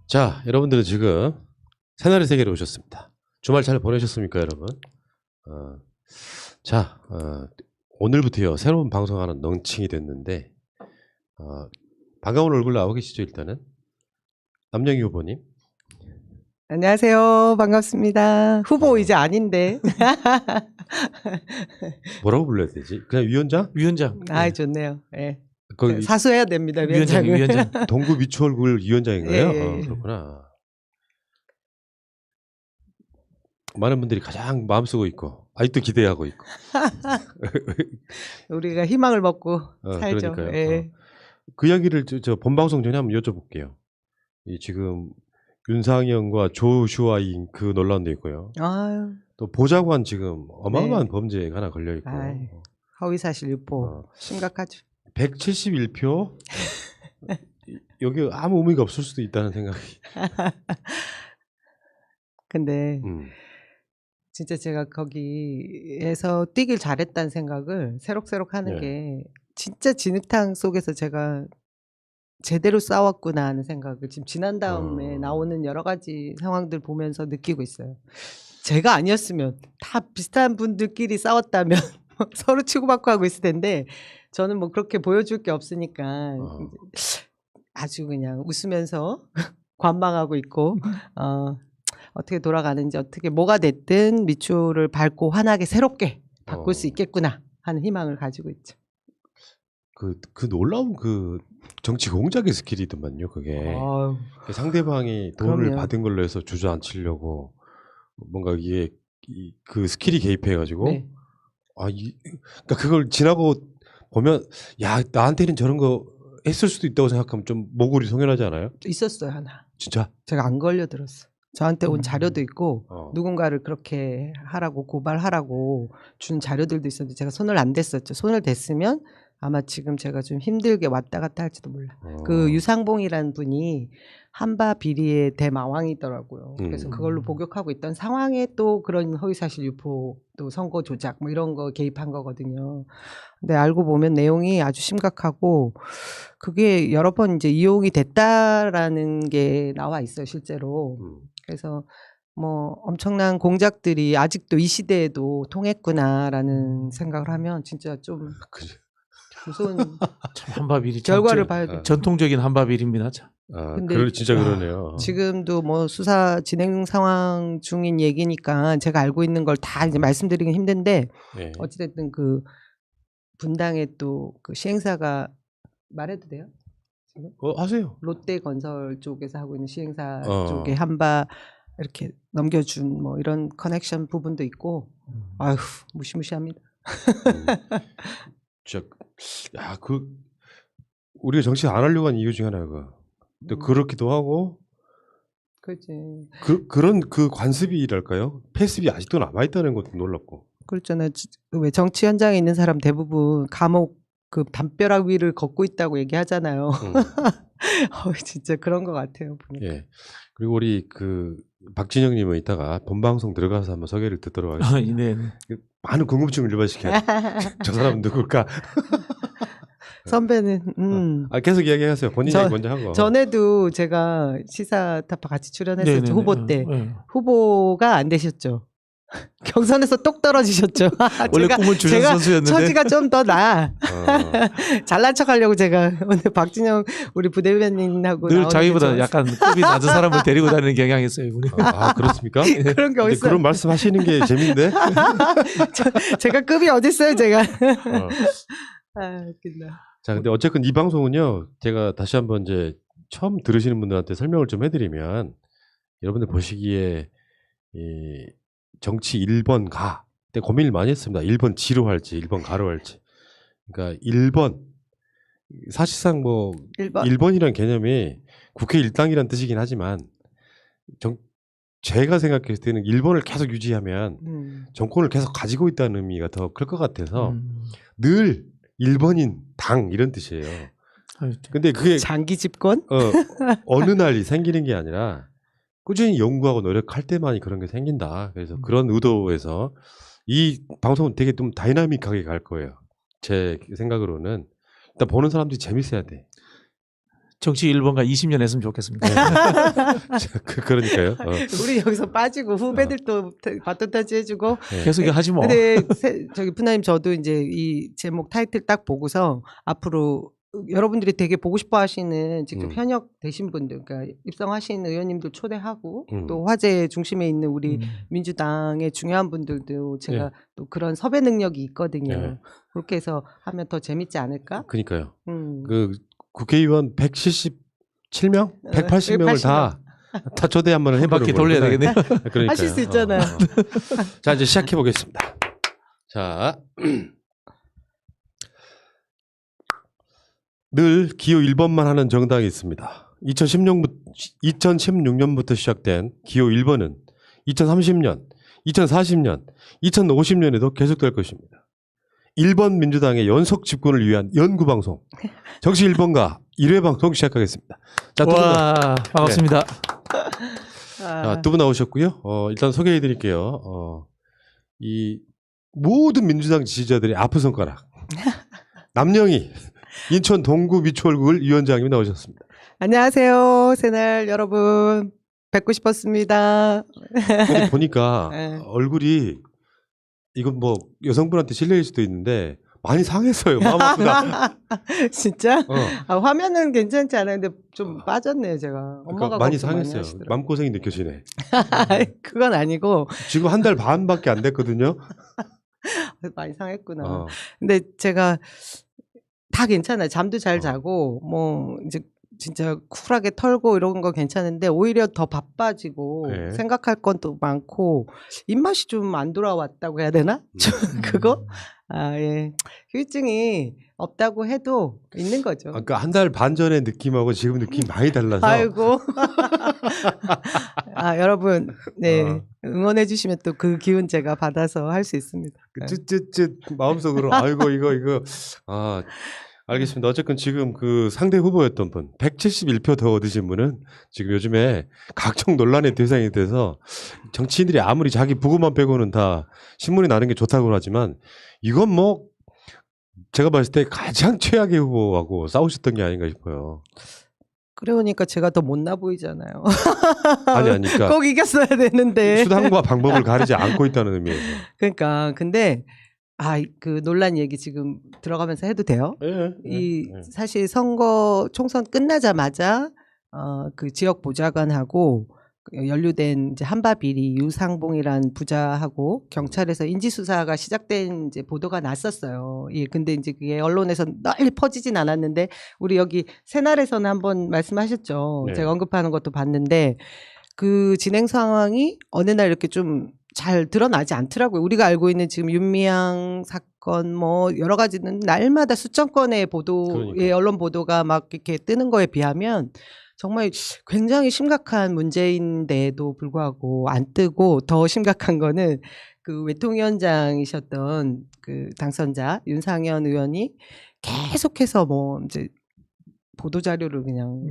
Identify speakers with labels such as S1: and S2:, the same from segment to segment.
S1: 자, 여러분들은 지금 새날의 세계로 오셨습니다. 주말 잘 보내셨습니까, 여러분? 자, 오늘부터요 새로운 방송하는 런칭이 됐는데 반가운 얼굴 나오고 계시죠? 일단은 남영희 후보님.
S2: 안녕하세요. 반갑습니다. 후보 이제 아닌데.
S1: 뭐라고 불러야 되지? 그냥 위원장?
S3: 위원장.
S2: 아, 좋네요. 예.
S1: 거기
S2: 사수해야 됩니다. 위원장은.
S3: 위원장.
S1: 동구 미추홀굴 위원장인가요?
S2: 예.
S1: 그렇구나. 많은 분들이 가장 마음쓰고 있고 아직도 기대하고 있고.
S2: 우리가 희망을 먹고 살죠.
S1: 그러니까요.
S2: 예.
S1: 그 이야기를 저 본방송 전에 한번 여쭤볼게요. 이 지금 윤상현과 조슈아인 그 논란도 있고요.
S2: 아유,
S1: 또 보좌관 지금 어마어마한
S2: 네.
S1: 범죄가 하나 걸려 있고.
S2: 아이, 허위사실 유포 심각하죠.
S1: 171표 여기 아무 의미가 없을 수도 있다는 생각이.
S2: 근데
S1: 진짜
S2: 진짜 제가 거기에서 뛰길 잘했다는 생각을 새록새록 하는
S1: 네.
S2: 게 진짜 진흙탕 속에서 제가 제대로 싸웠구나 하는 생각을 지금 지난 다음에 나오는 여러 가지 상황들 보면서 느끼고 있어요. 제가 아니었으면 다 비슷한 분들끼리 싸웠다면 서로 치고받고 하고 있을 텐데 저는 뭐 그렇게 보여줄 게 없으니까 아주 그냥 웃으면서 관망하고 있고 어떻게 돌아가는지 어떻게 뭐가 됐든 미추를 밟고 환하게 새롭게 바꿀 수 있겠구나 하는 희망을 가지고 있죠.
S1: 그 놀라운 그 정치 공작의 스킬이더만요. 그게
S2: 아유,
S1: 상대방이 돈을
S2: 그럼요.
S1: 받은 걸로 해서 주저앉히려고 뭔가 이게 그 스킬이 개입해가지고
S2: 네.
S1: 그러니까 그걸 지나고 보면 야 나한테는 저런 거 했을 수도 있다고 생각하면 좀 모골이 송연하지 않아요?
S2: 있었어요 하나.
S1: 진짜?
S2: 제가 안 걸려들었어요. 저한테 온 자료도 있고 누군가를 그렇게 하라고 고발하라고 준 자료들도 있었는데 제가 손을 안 댔었죠. 손을 댔으면 아마 지금 제가 좀 힘들게 왔다 갔다 할지도 몰라. 그 유상봉이라는 분이 한바 비리의 대마왕이더라고요. 그래서 그걸로 복역하고 있던 상황에 또 그런 허위사실 유포 또 선거 조작 뭐 이런 거 개입한 거거든요. 근데 알고 보면 내용이 아주 심각하고 그게 여러 번 이제 이용이 됐다라는 게 나와 있어요, 실제로. 그래서 뭐 엄청난 공작들이 아직도 이 시대에도 통했구나라는 생각을 하면 진짜 좀 무서운
S3: 참 한바비리
S2: 결과를 봐야 돼요.
S3: 전통적인 한바비리입니다. 참.
S2: 근데
S1: 진짜 그러네요.
S2: 지금도 뭐 수사 진행 상황 중인 얘기니까 제가 알고 있는 걸 다 이제 말씀드리긴 힘든데
S1: 네.
S2: 어찌됐든 그 분당에 또 그 시행사가 말해도 돼요? 지금?
S1: 하세요.
S2: 롯데건설 쪽에서 하고 있는 시행사
S1: 어.
S2: 쪽에 한바 이렇게 넘겨준 뭐 이런 커넥션 부분도 있고 아휴 무시무시합니다.
S1: 진짜 그 우리가 정치 안 하려고 한 이유 중에 하나가 또 그렇기도 하고
S2: 그렇지.
S1: 그런 그 관습이랄까요? 패습이 아직도 남아 있다는 것도 놀랍고.
S2: 그렇잖아요. 왜 정치 현장에 있는 사람 대부분 감옥 그 담벼락 위를 걷고 있다고 얘기하잖아요. 진짜 그런 것 같아요. 보니까.
S1: 예. 그리고 우리 그 박진영님은 이따가 본방송 들어가서 한번 소개를 듣도록 하겠습니다.
S3: 네.
S1: 많은 궁금증을 유발시켜요. 저 사람 누굴까?
S2: 선배는
S1: 계속 이야기하세요. 본인이 먼저 한 거.
S2: 전에도 제가 시사타파 같이 출연했었죠.
S3: 네네네.
S2: 후보 때.
S3: 네.
S2: 후보가 안 되셨죠. 경선에서 똑 떨어지셨죠.
S3: 원래 꿈은 주전 선수였는데
S2: 처지가 좀 더 나아. 잘난 척하려고 제가 오늘 박진영 우리 부대변인하고
S3: 늘 자기보다 약간 급이 낮은 사람을 데리고 다니는 경향이 있어요. 이분이.
S1: 그렇습니까?
S2: 그런 게 어딨어요.
S1: 그런 말씀하시는 게 재밌는데.
S2: 제가 급이 어딨어요, 제가. 웃긴다.
S1: 자, 근데 어쨌든 이 방송은요, 제가 다시 한번 이제 처음 들으시는 분들한테 설명을 좀 해드리면, 여러분들 보시기에 이 정치 1번 가, 때 고민을 많이 했습니다. 1번 지로 할지, 1번 가로 할지. 그러니까 1번, 사실상 뭐 1번이라는 개념이 국회 일당이라는 뜻이긴 하지만, 제가 생각했을 때는 1번을 계속 유지하면 정권을 계속 가지고 있다는 의미가 더 클 것 같아서 늘 1번인 당 이런 뜻이에요. 근데 그게
S2: 장기 집권?
S1: 어느 날이 생기는 게 아니라 꾸준히 연구하고 노력할 때만이 그런 게 생긴다. 그래서 그런 의도에서 이 방송은 되게 좀 다이나믹하게 갈 거예요. 제 생각으로는 일단 보는 사람들이 재밌어야 돼.
S3: 정치 1번가 20년 했으면 좋겠습니다.
S1: 그러니까요.
S2: 우리 여기서 빠지고 후배들도 바톤 터치 해주고.
S1: 네.
S3: 계속 하지 뭐.
S2: 근데 저기 푸나님 저도 이제 이 제목 타이틀 딱 보고서 앞으로 여러분들이 되게 보고 싶어 하시는 지금 현역 되신 분들, 그러니까 입성하신 의원님들 초대하고 또 화제 중심에 있는 우리 민주당의 중요한 분들도 제가
S1: 네.
S2: 또 그런 섭외 능력이 있거든요.
S1: 네.
S2: 그렇게 해서 하면 더 재밌지 않을까?
S1: 그러니까요. 그 국회의원 177명, 180명을 다 초대 한번 해보는
S3: 바퀴 돌려야 되겠네요.
S1: 그러니까요.
S2: 하실 수 있잖아요.
S1: 자, 이제 시작해 보겠습니다. 자, 늘 기호 1번만 하는 정당이 있습니다. 2016년부터 시작된 기호 1번은 2030년, 2040년, 2050년에도 계속될 것입니다. 1번 민주당의 연속 집권을 위한 연구방송 정치 1번가 1회 방송 시작하겠습니다. 자,
S3: 와, 반갑습니다.
S1: 두 분 나오셨고요. 일단 소개해 드릴게요. 이 모든 민주당 지지자들의 아픈 손가락 남영희 인천 동구 미추홀구을 위원장님이 나오셨습니다.
S2: 안녕하세요, 새날 여러분. 뵙고 싶었습니다.
S1: 근데 보니까
S2: 네.
S1: 얼굴이 이건 뭐 여성분한테 실례일 수도 있는데 많이 상했어요. 마음 아프다.
S2: 진짜? 화면은 괜찮지 않아요. 근데 좀 빠졌네요, 제가. 엄마가
S1: 그러니까 많이
S2: 걱정
S1: 상했어요.
S2: 하시더라고요.
S1: 마음고생이 느껴지네.
S2: 그건 아니고
S1: 지금 한 달 반밖에 안 됐거든요.
S2: 많이 상했구나. 근데 제가 다 괜찮아요. 잠도 잘 자고 뭐 이제 진짜 쿨하게 털고 이런 거 괜찮은데 오히려 더 바빠지고
S1: 네.
S2: 생각할 건 또 많고 입맛이 좀 안 돌아왔다고 해야 되나? 그거? 예. 후유증이 없다고 해도 있는 거죠.
S1: 그러니까 한 달 반 전의 느낌하고 지금 느낌이 많이 달라서.
S2: 아이고. 여러분, 네. 응원해 주시면 또 그 기운 제가 받아서 할 수 있습니다.
S1: 쯧쯧쯧 마음속으로 아이고 이거 알겠습니다. 어쨌건 지금 그 상대 후보였던 분 171표 더 얻으신 분은 지금 요즘에 각종 논란의 대상이 돼서 정치인들이 아무리 자기 부고만 빼고는 다 신문이 나는 게 좋다고 하지만 이건 뭐 제가 봤을 때 가장 최악의 후보하고 싸우셨던 게 아닌가 싶어요.
S2: 그러니까 제가 더 못나 보이잖아요.
S1: 아니 그러니까
S2: 꼭 이겼어야 되는데.
S1: 수단과 방법을 가리지 않고 있다는 의미에서.
S2: 그러니까 근데 그 논란 얘기 지금 들어가면서 해도 돼요? 사실 선거 총선 끝나자마자 그 지역 보좌관하고 연루된 이제 한바비리 유상봉이란 부자하고 경찰에서 인지 수사가 시작된 이제 보도가 났었어요. 예, 근데 이제 그게 언론에서 널리 퍼지진 않았는데 우리 여기 새날에서는 한번 말씀하셨죠.
S1: 네.
S2: 제가 언급하는 것도 봤는데 그 진행 상황이 어느 날 이렇게 좀 잘 드러나지 않더라고요. 우리가 알고 있는 지금 윤미향 사건 뭐 여러 가지는 날마다 수천 건의 보도의 언론 보도가 막 이렇게 뜨는 거에 비하면 정말 굉장히 심각한 문제인데도 불구하고 안 뜨고 더 심각한 거는 그 외통위원장이셨던 그 당선자 윤상현 의원이 계속해서 뭐 이제 보도 자료를 그냥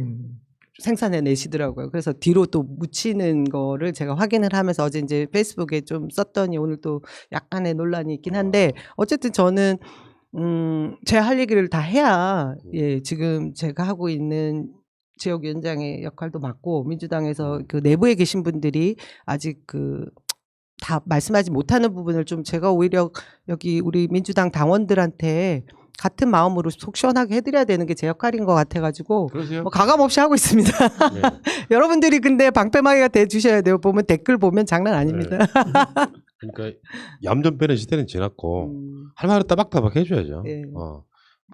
S2: 생산해 내시더라고요. 그래서 뒤로 또 묻히는 거를 제가 확인을 하면서 어제 이제 페이스북에 좀 썼더니 오늘 또 약간의 논란이 있긴 한데 어쨌든 저는 제 할 얘기를 다 해야 예, 지금 제가 하고 있는 지역위원장의 역할도 맡고 민주당에서 그 내부에 계신 분들이 아직 그 다 말씀하지 못하는 부분을 좀 제가 오히려 여기 우리 민주당 당원들한테 같은 마음으로 속 시원하게 해드려야 되는 게 제 역할인 것 같아가지고 뭐 가감 없이 하고 있습니다. 네. 여러분들이 근데 방패막이가 돼주셔야 돼요. 보면 댓글 보면 장난 아닙니다.
S1: 네. 그러니까 얌전 빼는 시대는 지났고 할 말은 따박따박 해줘야죠.
S2: 네.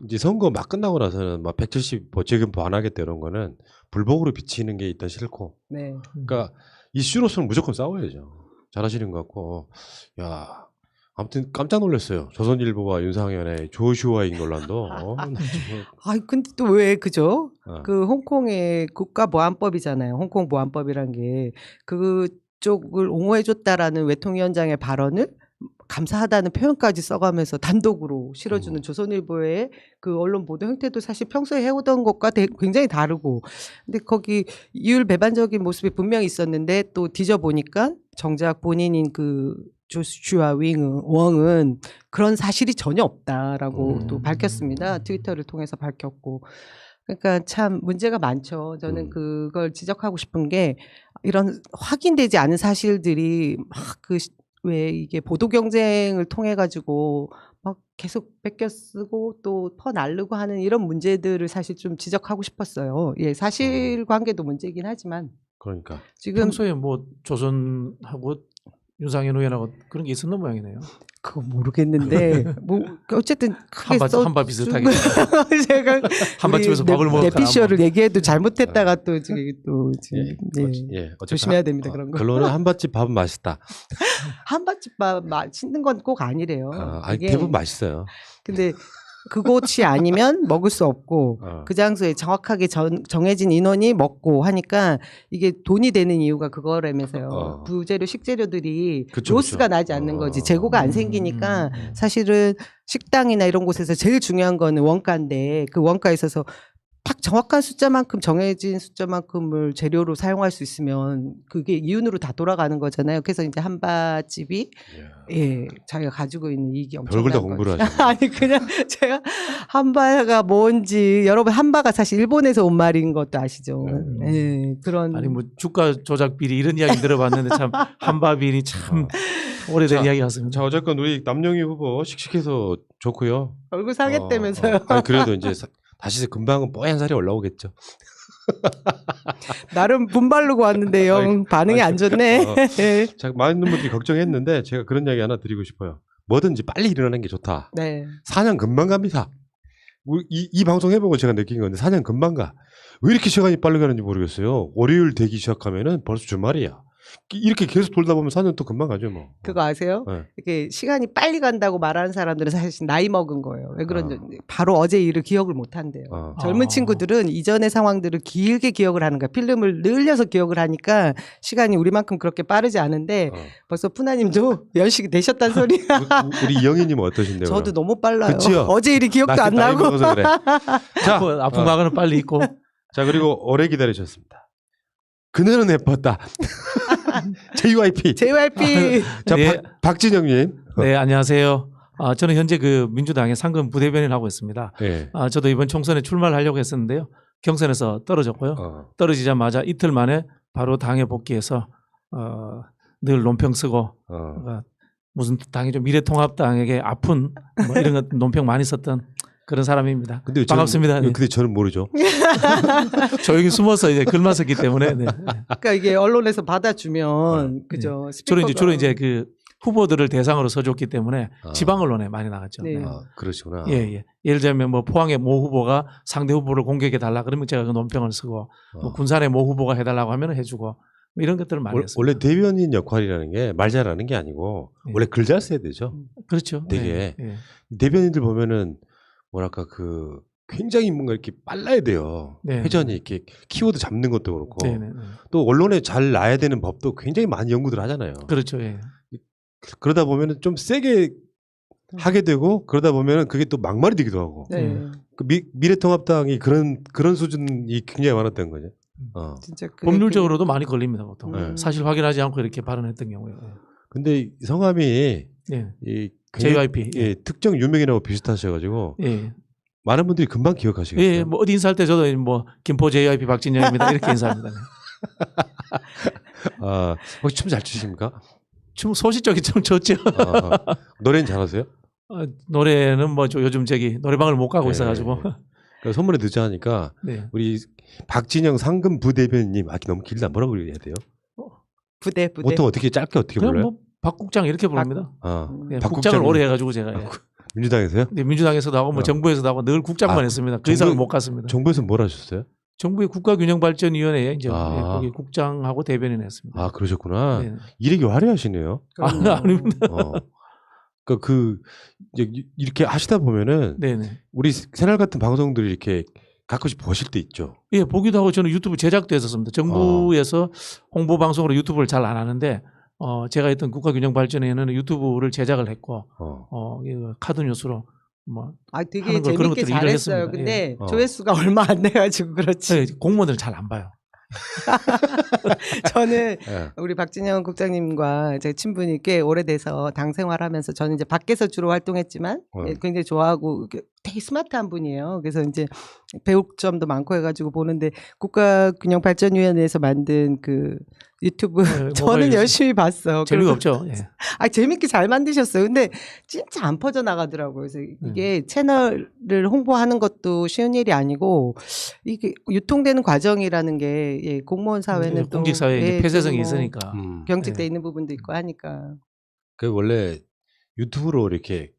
S1: 이제 선거 막 끝나고 나서는 막 170 지금 반하겠다 이런 거는 불복으로 비치는 게 일단 싫고.
S2: 네.
S1: 그러니까 이슈로서는 무조건 싸워야죠. 잘하시는 것 같고. 야. 아무튼 깜짝 놀랐어요. 조선일보와 윤상현의 조슈아인 논란도.
S2: 근데 또 왜 그죠? 그 홍콩의 국가보안법이잖아요. 홍콩 보안법이란 게 그쪽을 옹호해줬다라는 외통위원장의 발언을 감사하다는 표현까지 써가면서 단독으로 실어주는 조선일보의 그 언론 보도 형태도 사실 평소에 해오던 것과 굉장히 다르고, 근데 거기 이율 배반적인 모습이 분명히 있었는데 또 뒤져보니까 정작 본인인 그 조슈아 웡은 그런 사실이 전혀 없다라고 또 밝혔습니다. 트위터를 통해서 밝혔고. 그러니까 참 문제가 많죠. 저는
S1: 음.
S2: 그걸 지적하고 싶은 게 이런 확인되지 않은 사실들이 막 왜 이게 보도 경쟁을 통해 가지고 막 계속 뺏겨 쓰고 또 퍼날르고 하는 이런 문제들을 사실 좀 지적하고 싶었어요. 예, 사실관계도 문제긴 하지만
S1: 그러니까
S2: 지금
S3: 평소에 뭐 조선하고 윤상현 의원하고 그런 게 있었는 모양이네요.
S2: 그거 모르겠는데 뭐 어쨌든 크게
S3: 한바 비슷하게.
S2: 제가
S3: 한밭집에서 밥을 먹을까,
S2: 내피셜을
S3: 뭐.
S2: 얘기해도 잘못했다가 또 저기 또
S1: 예, 어쨌든
S2: 조심해야 됩니다, 그런 거.
S1: 결론은 한밭집 밥은 맛있다.
S2: 한밭집밥 맛있는 건 꼭 아니래요.
S1: 아니,
S2: 이게
S1: 대부분 맛있어요.
S2: 근데 그곳이 아니면 먹을 수 없고 그 장소에 정확하게 정해진 인원이 먹고 하니까 이게 돈이 되는 이유가 그거라면서요. 부재료, 식재료들이
S1: 그쵸,
S2: 로스가
S1: 그쵸.
S2: 나지 않는 거지. 재고가 안 생기니까 사실은 식당이나 이런 곳에서 제일 중요한 거는 원가인데 그 원가에 있어서 딱 정확한 숫자만큼 정해진 숫자만큼을 재료로 사용할 수 있으면 그게 이윤으로 다 돌아가는 거잖아요. 그래서 이제 한밭집이 예, 자기가 가지고 있는 이익이 엄청난
S1: 별걸 다 공부를
S2: 거죠.
S1: 하시네.
S2: 아니 그냥 제가 한바가 뭔지 여러분 한바가 사실 일본에서 온 말인 것도 아시죠? 예, 그런
S3: 아니 뭐 주가 조작 비리 이런 이야기 들어봤는데 참 한바 비리 참 오래된 이야기 같습니다.
S1: 자, 어쨌건 우리 남영희 후보 씩씩해서 좋고요.
S2: 얼굴 상했다면서요.
S1: 아니, 그래도 이제 다시 금방은 뽀얀 살이 올라오겠죠.
S2: 나름 분발르고 왔는데요.
S1: 아이,
S2: 반응이 안 좋네.
S1: 자, 많은 분들이 걱정했는데 제가 그런 이야기 하나 드리고 싶어요. 뭐든지 빨리 일어나는 게 좋다.
S2: 네.
S1: 4년 금방 갑니다. 이 방송 해보고 제가 느낀 건데 4년 금방 가. 왜 이렇게 시간이 빨리 가는지 모르겠어요. 월요일 되기 시작하면은 벌써 주말이야. 이렇게 계속 돌다 보면 4년 또 금방 가죠 뭐.
S2: 그거 아세요?
S1: 네.
S2: 이렇게 시간이 빨리 간다고 말하는 사람들은 사실 나이 먹은 거예요. 왜 그런지 바로 어제 일을 기억을 못 한대요. 젊은 친구들은 이전의 상황들을 길게 기억을 하는 거야. 필름을 늘려서 기억을 하니까 시간이 우리만큼 그렇게 빠르지 않은데 벌써 푸나님도 연식이 되셨다는 소리야.
S1: 우리 이영희님은 어떠신데요?
S2: 저도 너무 빨라요.
S1: 그치요?
S2: 어제 일이 기억도 안
S1: 나이
S2: 나고.
S1: 먹어서 그래. 자,
S3: 아픈 과거는 빨리 잊고.
S1: 자, 그리고 오래 기다리셨습니다. 그늘은 예뻤다. JYP.
S2: JYP.
S1: 자,
S3: 네.
S1: 박진영님.
S3: 네, 안녕하세요. 저는 현재 그 민주당의 상근 부대변인을 하고 있습니다.
S1: 네.
S3: 저도 이번 총선에 출마를 하려고 했었는데요. 경선에서 떨어졌고요. 떨어지자마자 이틀 만에 바로 당에 복귀해서 늘 논평 쓰고 무슨 당이 좀 미래통합당에게 아픈 뭐 이런 것 논평 많이 썼던 그런 사람입니다.
S1: 근데
S3: 반갑습니다. 네.
S1: 근데 저는 모르죠.
S3: 조용히 숨어서 이제 글만 썼기 때문에. 네.
S2: 그러니까 이게 언론에서 받아주면 그죠.
S3: 네. 주로 이제 그 후보들을 대상으로 써줬기 때문에 지방 언론에 많이 나갔죠.
S2: 네.
S3: 네.
S1: 그러시구나.
S3: 예. 예를 들면 뭐 포항의 모 후보가 상대 후보를 공격해 달라 그러면 제가 그 논평을 쓰고 뭐 군산의 모 후보가 해달라고 하면 해주고 뭐 이런 것들을 많이 했습니다.
S1: 원래 대변인 역할이라는 게 말 잘하는 게 아니고 원래 글 잘 써야 되죠.
S3: 그렇죠.
S1: 되게
S3: 예.
S1: 대변인들 보면은 뭐랄까 그 굉장히 뭔가 이렇게 빨라야 돼요.
S3: 네.
S1: 회전이 이렇게 키워드 잡는 것도 그렇고
S3: 네.
S1: 또 언론에 잘 나야 되는 법도 굉장히 많이 연구들 하잖아요.
S3: 그렇죠. 예.
S1: 그러다 보면은 좀 세게 하게 되고 그러다 보면은 그게 또 막말이 되기도 하고.
S2: 네.
S1: 그 미래통합당이 그런 수준이 굉장히 많았던 거죠.
S2: 진짜
S3: 법률적으로도 많이 걸립니다 보통.
S1: 네.
S3: 사실 확인하지 않고 이렇게 발언했던 경우에.
S1: 근데 성함이
S3: 네.
S1: 이
S3: JYP.
S1: 예, 특정 유명인하고 비슷하셔가지고
S3: 예.
S1: 많은 분들이 금방 기억하시겠어요.
S3: 예. 뭐 어디 인사할 때 저도 뭐 김포 JYP 박진영입니다 이렇게 인사합니다.
S1: 혹시 춤 잘 추십니까?
S3: 춤 소시적이 좀 좋죠.
S1: 노래는 잘하세요?
S3: 노래는 뭐 요즘 노래방을 못 가고
S1: 네.
S3: 있어가지고.
S1: 그러니까 선물에 늦자 하니까
S3: 네.
S1: 우리 박진영 상금 부대변인님 너무 길다 뭐라고 해야 돼요?
S2: 부대.
S1: 보통 어떻게 짧게 어떻게
S3: 그냥
S1: 불러요?
S3: 뭐 박국장 이렇게 부릅니다.
S1: 네,
S3: 국장을 오래 해가지고 제가.
S1: 민주당에서요?
S3: 네, 민주당에서도 하고 뭐 정부에서도 하고 늘 국장만 했습니다. 그 이상은 못 갔습니다.
S1: 정부에서 뭘 하셨어요?
S3: 정부의 국가균형발전위원회에 이제 거기 국장하고 대변인 했습니다.
S1: 그러셨구나.
S3: 네.
S1: 이력이 화려하시네요.
S3: 아닙니다.
S1: 그러니까 이제 이렇게 하시다 보면은
S3: 네네.
S1: 우리 새날 같은 방송들이 이렇게 가끔씩 보실 때 있죠.
S3: 예, 보기도 하고 저는 유튜브 제작도 했었습니다. 정부에서 홍보 방송으로 유튜브를 잘 안 하는데 제가 했던 국가균형발전회에는 유튜브를 제작을 했고 카드 뉴스로 뭐
S2: 되게 재밌게 잘했어요. 근데 조회수가 얼마 안 돼가지고 그렇지.
S3: 네, 공무원들 잘 안 봐요.
S2: 저는 우리 박진영 국장님과 제 친분이 꽤 오래돼서 당 생활하면서 저는 이제 밖에서 주로 활동했지만 굉장히 좋아하고 되게 스마트한 분이에요. 그래서 이제 배울 점도 많고 해가지고 보는데 국가균형발전위원회에서 만든 그 유튜브 저는 열심히 봤어.
S3: 재미가 없죠. 예.
S2: 아 재밌게 잘 만드셨어요. 근데 진짜 안 퍼져 나가더라고요. 그래서 이게 채널을 홍보하는 것도 쉬운 일이 아니고 이게 유통되는 과정이라는 게 예, 공무원 사회는 또
S3: 공직 사회에
S2: 예,
S3: 폐쇄성이
S2: 뭐
S3: 있으니까
S2: 경직돼
S3: 예.
S2: 있는 부분도 있고 하니까.
S1: 그 원래 유튜브로 이렇게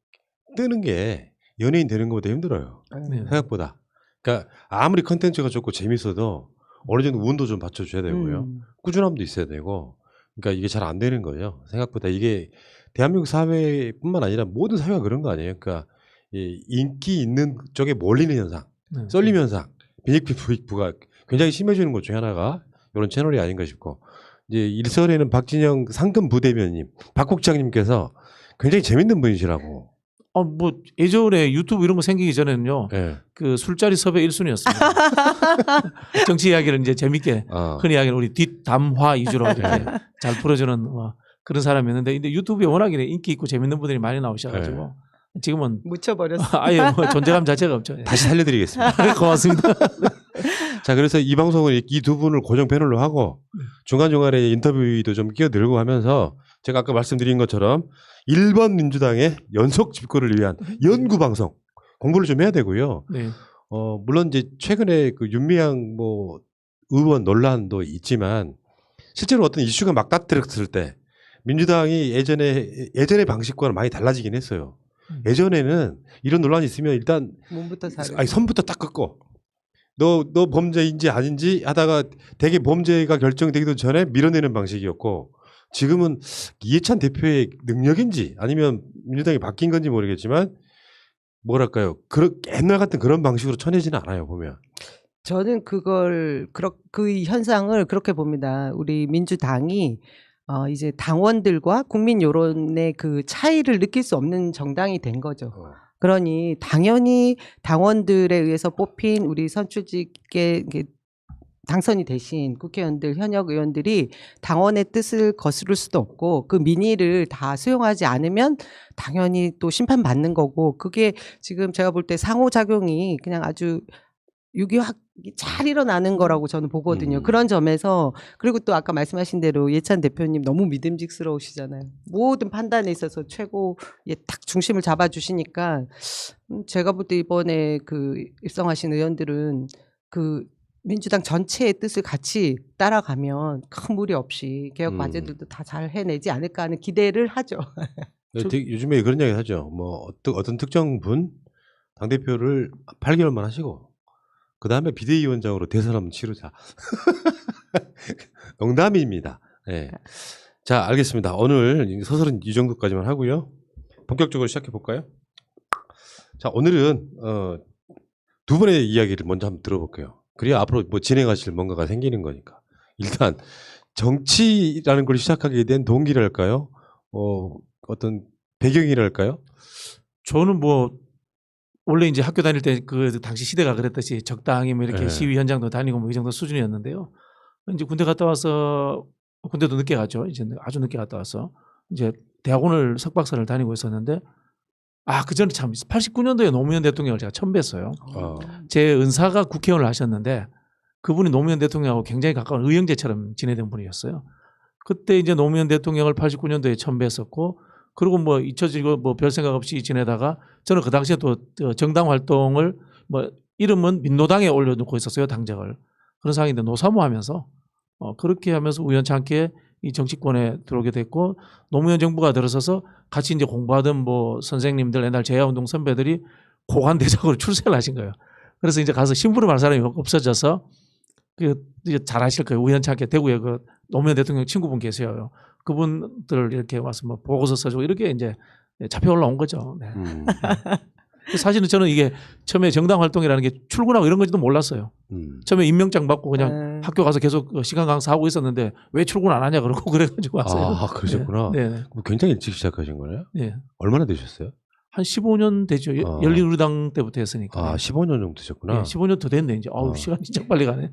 S1: 뜨는 게 연예인 되는 것보다 힘들어요.
S3: 네.
S1: 생각보다. 그러니까 아무리 컨텐츠가 좋고 재밌어도 어느 정도 운도 좀 받쳐줘야 되고요. 꾸준함도 있어야 되고. 그러니까 이게 잘 안 되는 거예요. 생각보다 이게 대한민국 사회뿐만 아니라 모든 사회가 그런 거 아니에요. 그러니까 이 인기 있는 쪽에 몰리는 현상, 썰림 현상, 빈익빈부가 굉장히 심해지는 것 중에 하나가 이런 채널이 아닌가 싶고. 이제 일선에는 박진영 상금 부대변인, 박 국장님께서 굉장히 재밌는 분이시라고.
S3: 뭐 예전에 유튜브 이런 거 생기기 전에는요.
S1: 네.
S3: 그 술자리 섭외 1순위였습니다. 정치 이야기를 이제 재밌게 흔히 이야기는 우리 뒷담화 위주로 이렇게 잘 풀어주는 그런 사람이었는데 근데 유튜브에 워낙에 인기 있고 재밌는 분들이 많이 나오셔가지고 지금은
S2: 묻혀버렸어.
S3: 아예 뭐 존재감 자체가 없죠.
S1: 다시 살려드리겠습니다.
S3: 고맙습니다.
S1: 자, 그래서 이 방송은 이 두 분을 고정 패널로 하고 중간중간에 인터뷰도 좀 끼어들고 하면서 제가 아까 말씀드린 것처럼 1번 민주당의 연속 집권을 위한 연구 방송 공부를 좀 해야 되고요.
S3: 네.
S1: 물론 이제 최근에 그 윤미향 뭐 의원 논란도 있지만 실제로 어떤 이슈가 막 따뜻했을 때 민주당이 예전의 방식과는 많이 달라지긴 했어요. 예전에는 이런 논란이 있으면 일단 선부터 딱 긋고 너 범죄인지 아닌지 하다가 되게 범죄가 결정되기도 전에 밀어내는 방식이었고 지금은 이해찬 대표의 능력인지 아니면 민주당이 바뀐 건지 모르겠지만 뭐랄까요. 옛날 같은 그런 방식으로 쳐내지는 않아요. 보면.
S2: 저는 그 현상을 그렇게 봅니다. 우리 민주당이 이제 당원들과 국민 여론의 그 차이를 느낄 수 없는 정당이 된 거죠. 그러니 당연히 당원들에 의해서 뽑힌 우리 선출직에 당선이 되신 국회의원들, 현역 의원들이 당원의 뜻을 거스를 수도 없고 그 민의를 다 수용하지 않으면 당연히 또 심판받는 거고 그게 지금 제가 볼 때 상호작용이 그냥 아주 유기확 잘 일어나는 거라고 저는 보거든요. 그런 점에서 그리고 또 아까 말씀하신 대로 예찬 대표님 너무 믿음직스러우시잖아요. 모든 판단에 있어서 최고의 딱 중심을 잡아주시니까 제가 볼 때 이번에 그 입성하신 의원들은 그 민주당 전체의 뜻을 같이 따라가면 큰 무리 없이 개혁 과제들도 다 잘 해내지 않을까 하는 기대를 하죠.
S1: 요즘에 그런 이야기 하죠. 뭐 어떤 특정 분 당대표를 8개월만 하시고 그 다음에 비대위원장으로 대선 한번 치르자. 농담입니다. 네. 자, 알겠습니다. 오늘 서설은 이 정도까지만 하고요. 본격적으로 시작해 볼까요? 자, 오늘은 두 분의 이야기를 먼저 한번 들어볼게요. 그래야 앞으로 뭐 진행하실 뭔가가 생기는 거니까. 일단 정치라는 걸 시작하게 된 동기랄까요? 어떤 배경이랄까요?
S3: 저는 뭐 원래 이제 학교 다닐 때 그 당시 시대가 그랬듯이 적당히 뭐 이렇게 시위 현장도 다니고 뭐 이 정도 수준이었는데요. 이제 군대 갔다 와서 군대도 늦게 갔죠. 이제 아주 늦게 갔다 와서 이제 대학원을 석박사를 다니고 있었는데 그 전에 참 89년도에 노무현 대통령을 제가 처음 뵀어요. 제 은사가 국회의원을 하셨는데 그분이 노무현 대통령하고 굉장히 가까운 의형제처럼 지내던 분이었어요. 그때 이제 노무현 대통령을 89년도에 처음 뵀었고 그리고 뭐 잊혀지고 뭐 별 생각 없이 지내다가 저는 그 당시에 또 정당 활동을 뭐 이름은 민노당에 올려놓고 있었어요. 당적을. 그런 상황인데 노사모하면서 그렇게 하면서 우연찮게 이 정치권에 들어오게 됐고 노무현 정부가 들어서서 같이 이제 공부하던 뭐 선생님들 옛날 제야운동 선배들이 고관대장으로 출세를 하신 거예요. 그래서 이제 가서 심부름 할 사람이 없어져서 이제 잘 아실 거예요. 우연찮게 대구에 그 노무현 대통령 친구분 계세요. 그분들 이렇게 와서 뭐 보고서 써주고 이렇게 이제 잡혀 올라온 거죠. 네. 사실은 저는 이게 처음에 정당 활동이라는 게 출근하고 이런 건지도 몰랐어요. 처음에 임명장 받고 그냥 학교 가서 계속 시간 강사하고 있었는데 왜 출근 안 하냐 그러고 그래가지고 왔어요.
S1: 그러셨구나.
S3: 네.
S1: 굉장히 일찍 시작하신 거네요?
S3: 네.
S1: 얼마나 되셨어요?
S3: 한 15년 되죠. 열린우리당 때부터 했으니까.
S1: 15년 정도 되셨구나.
S3: 네, 15년 더 됐네. 이제 시간이 진짜 빨리 가네.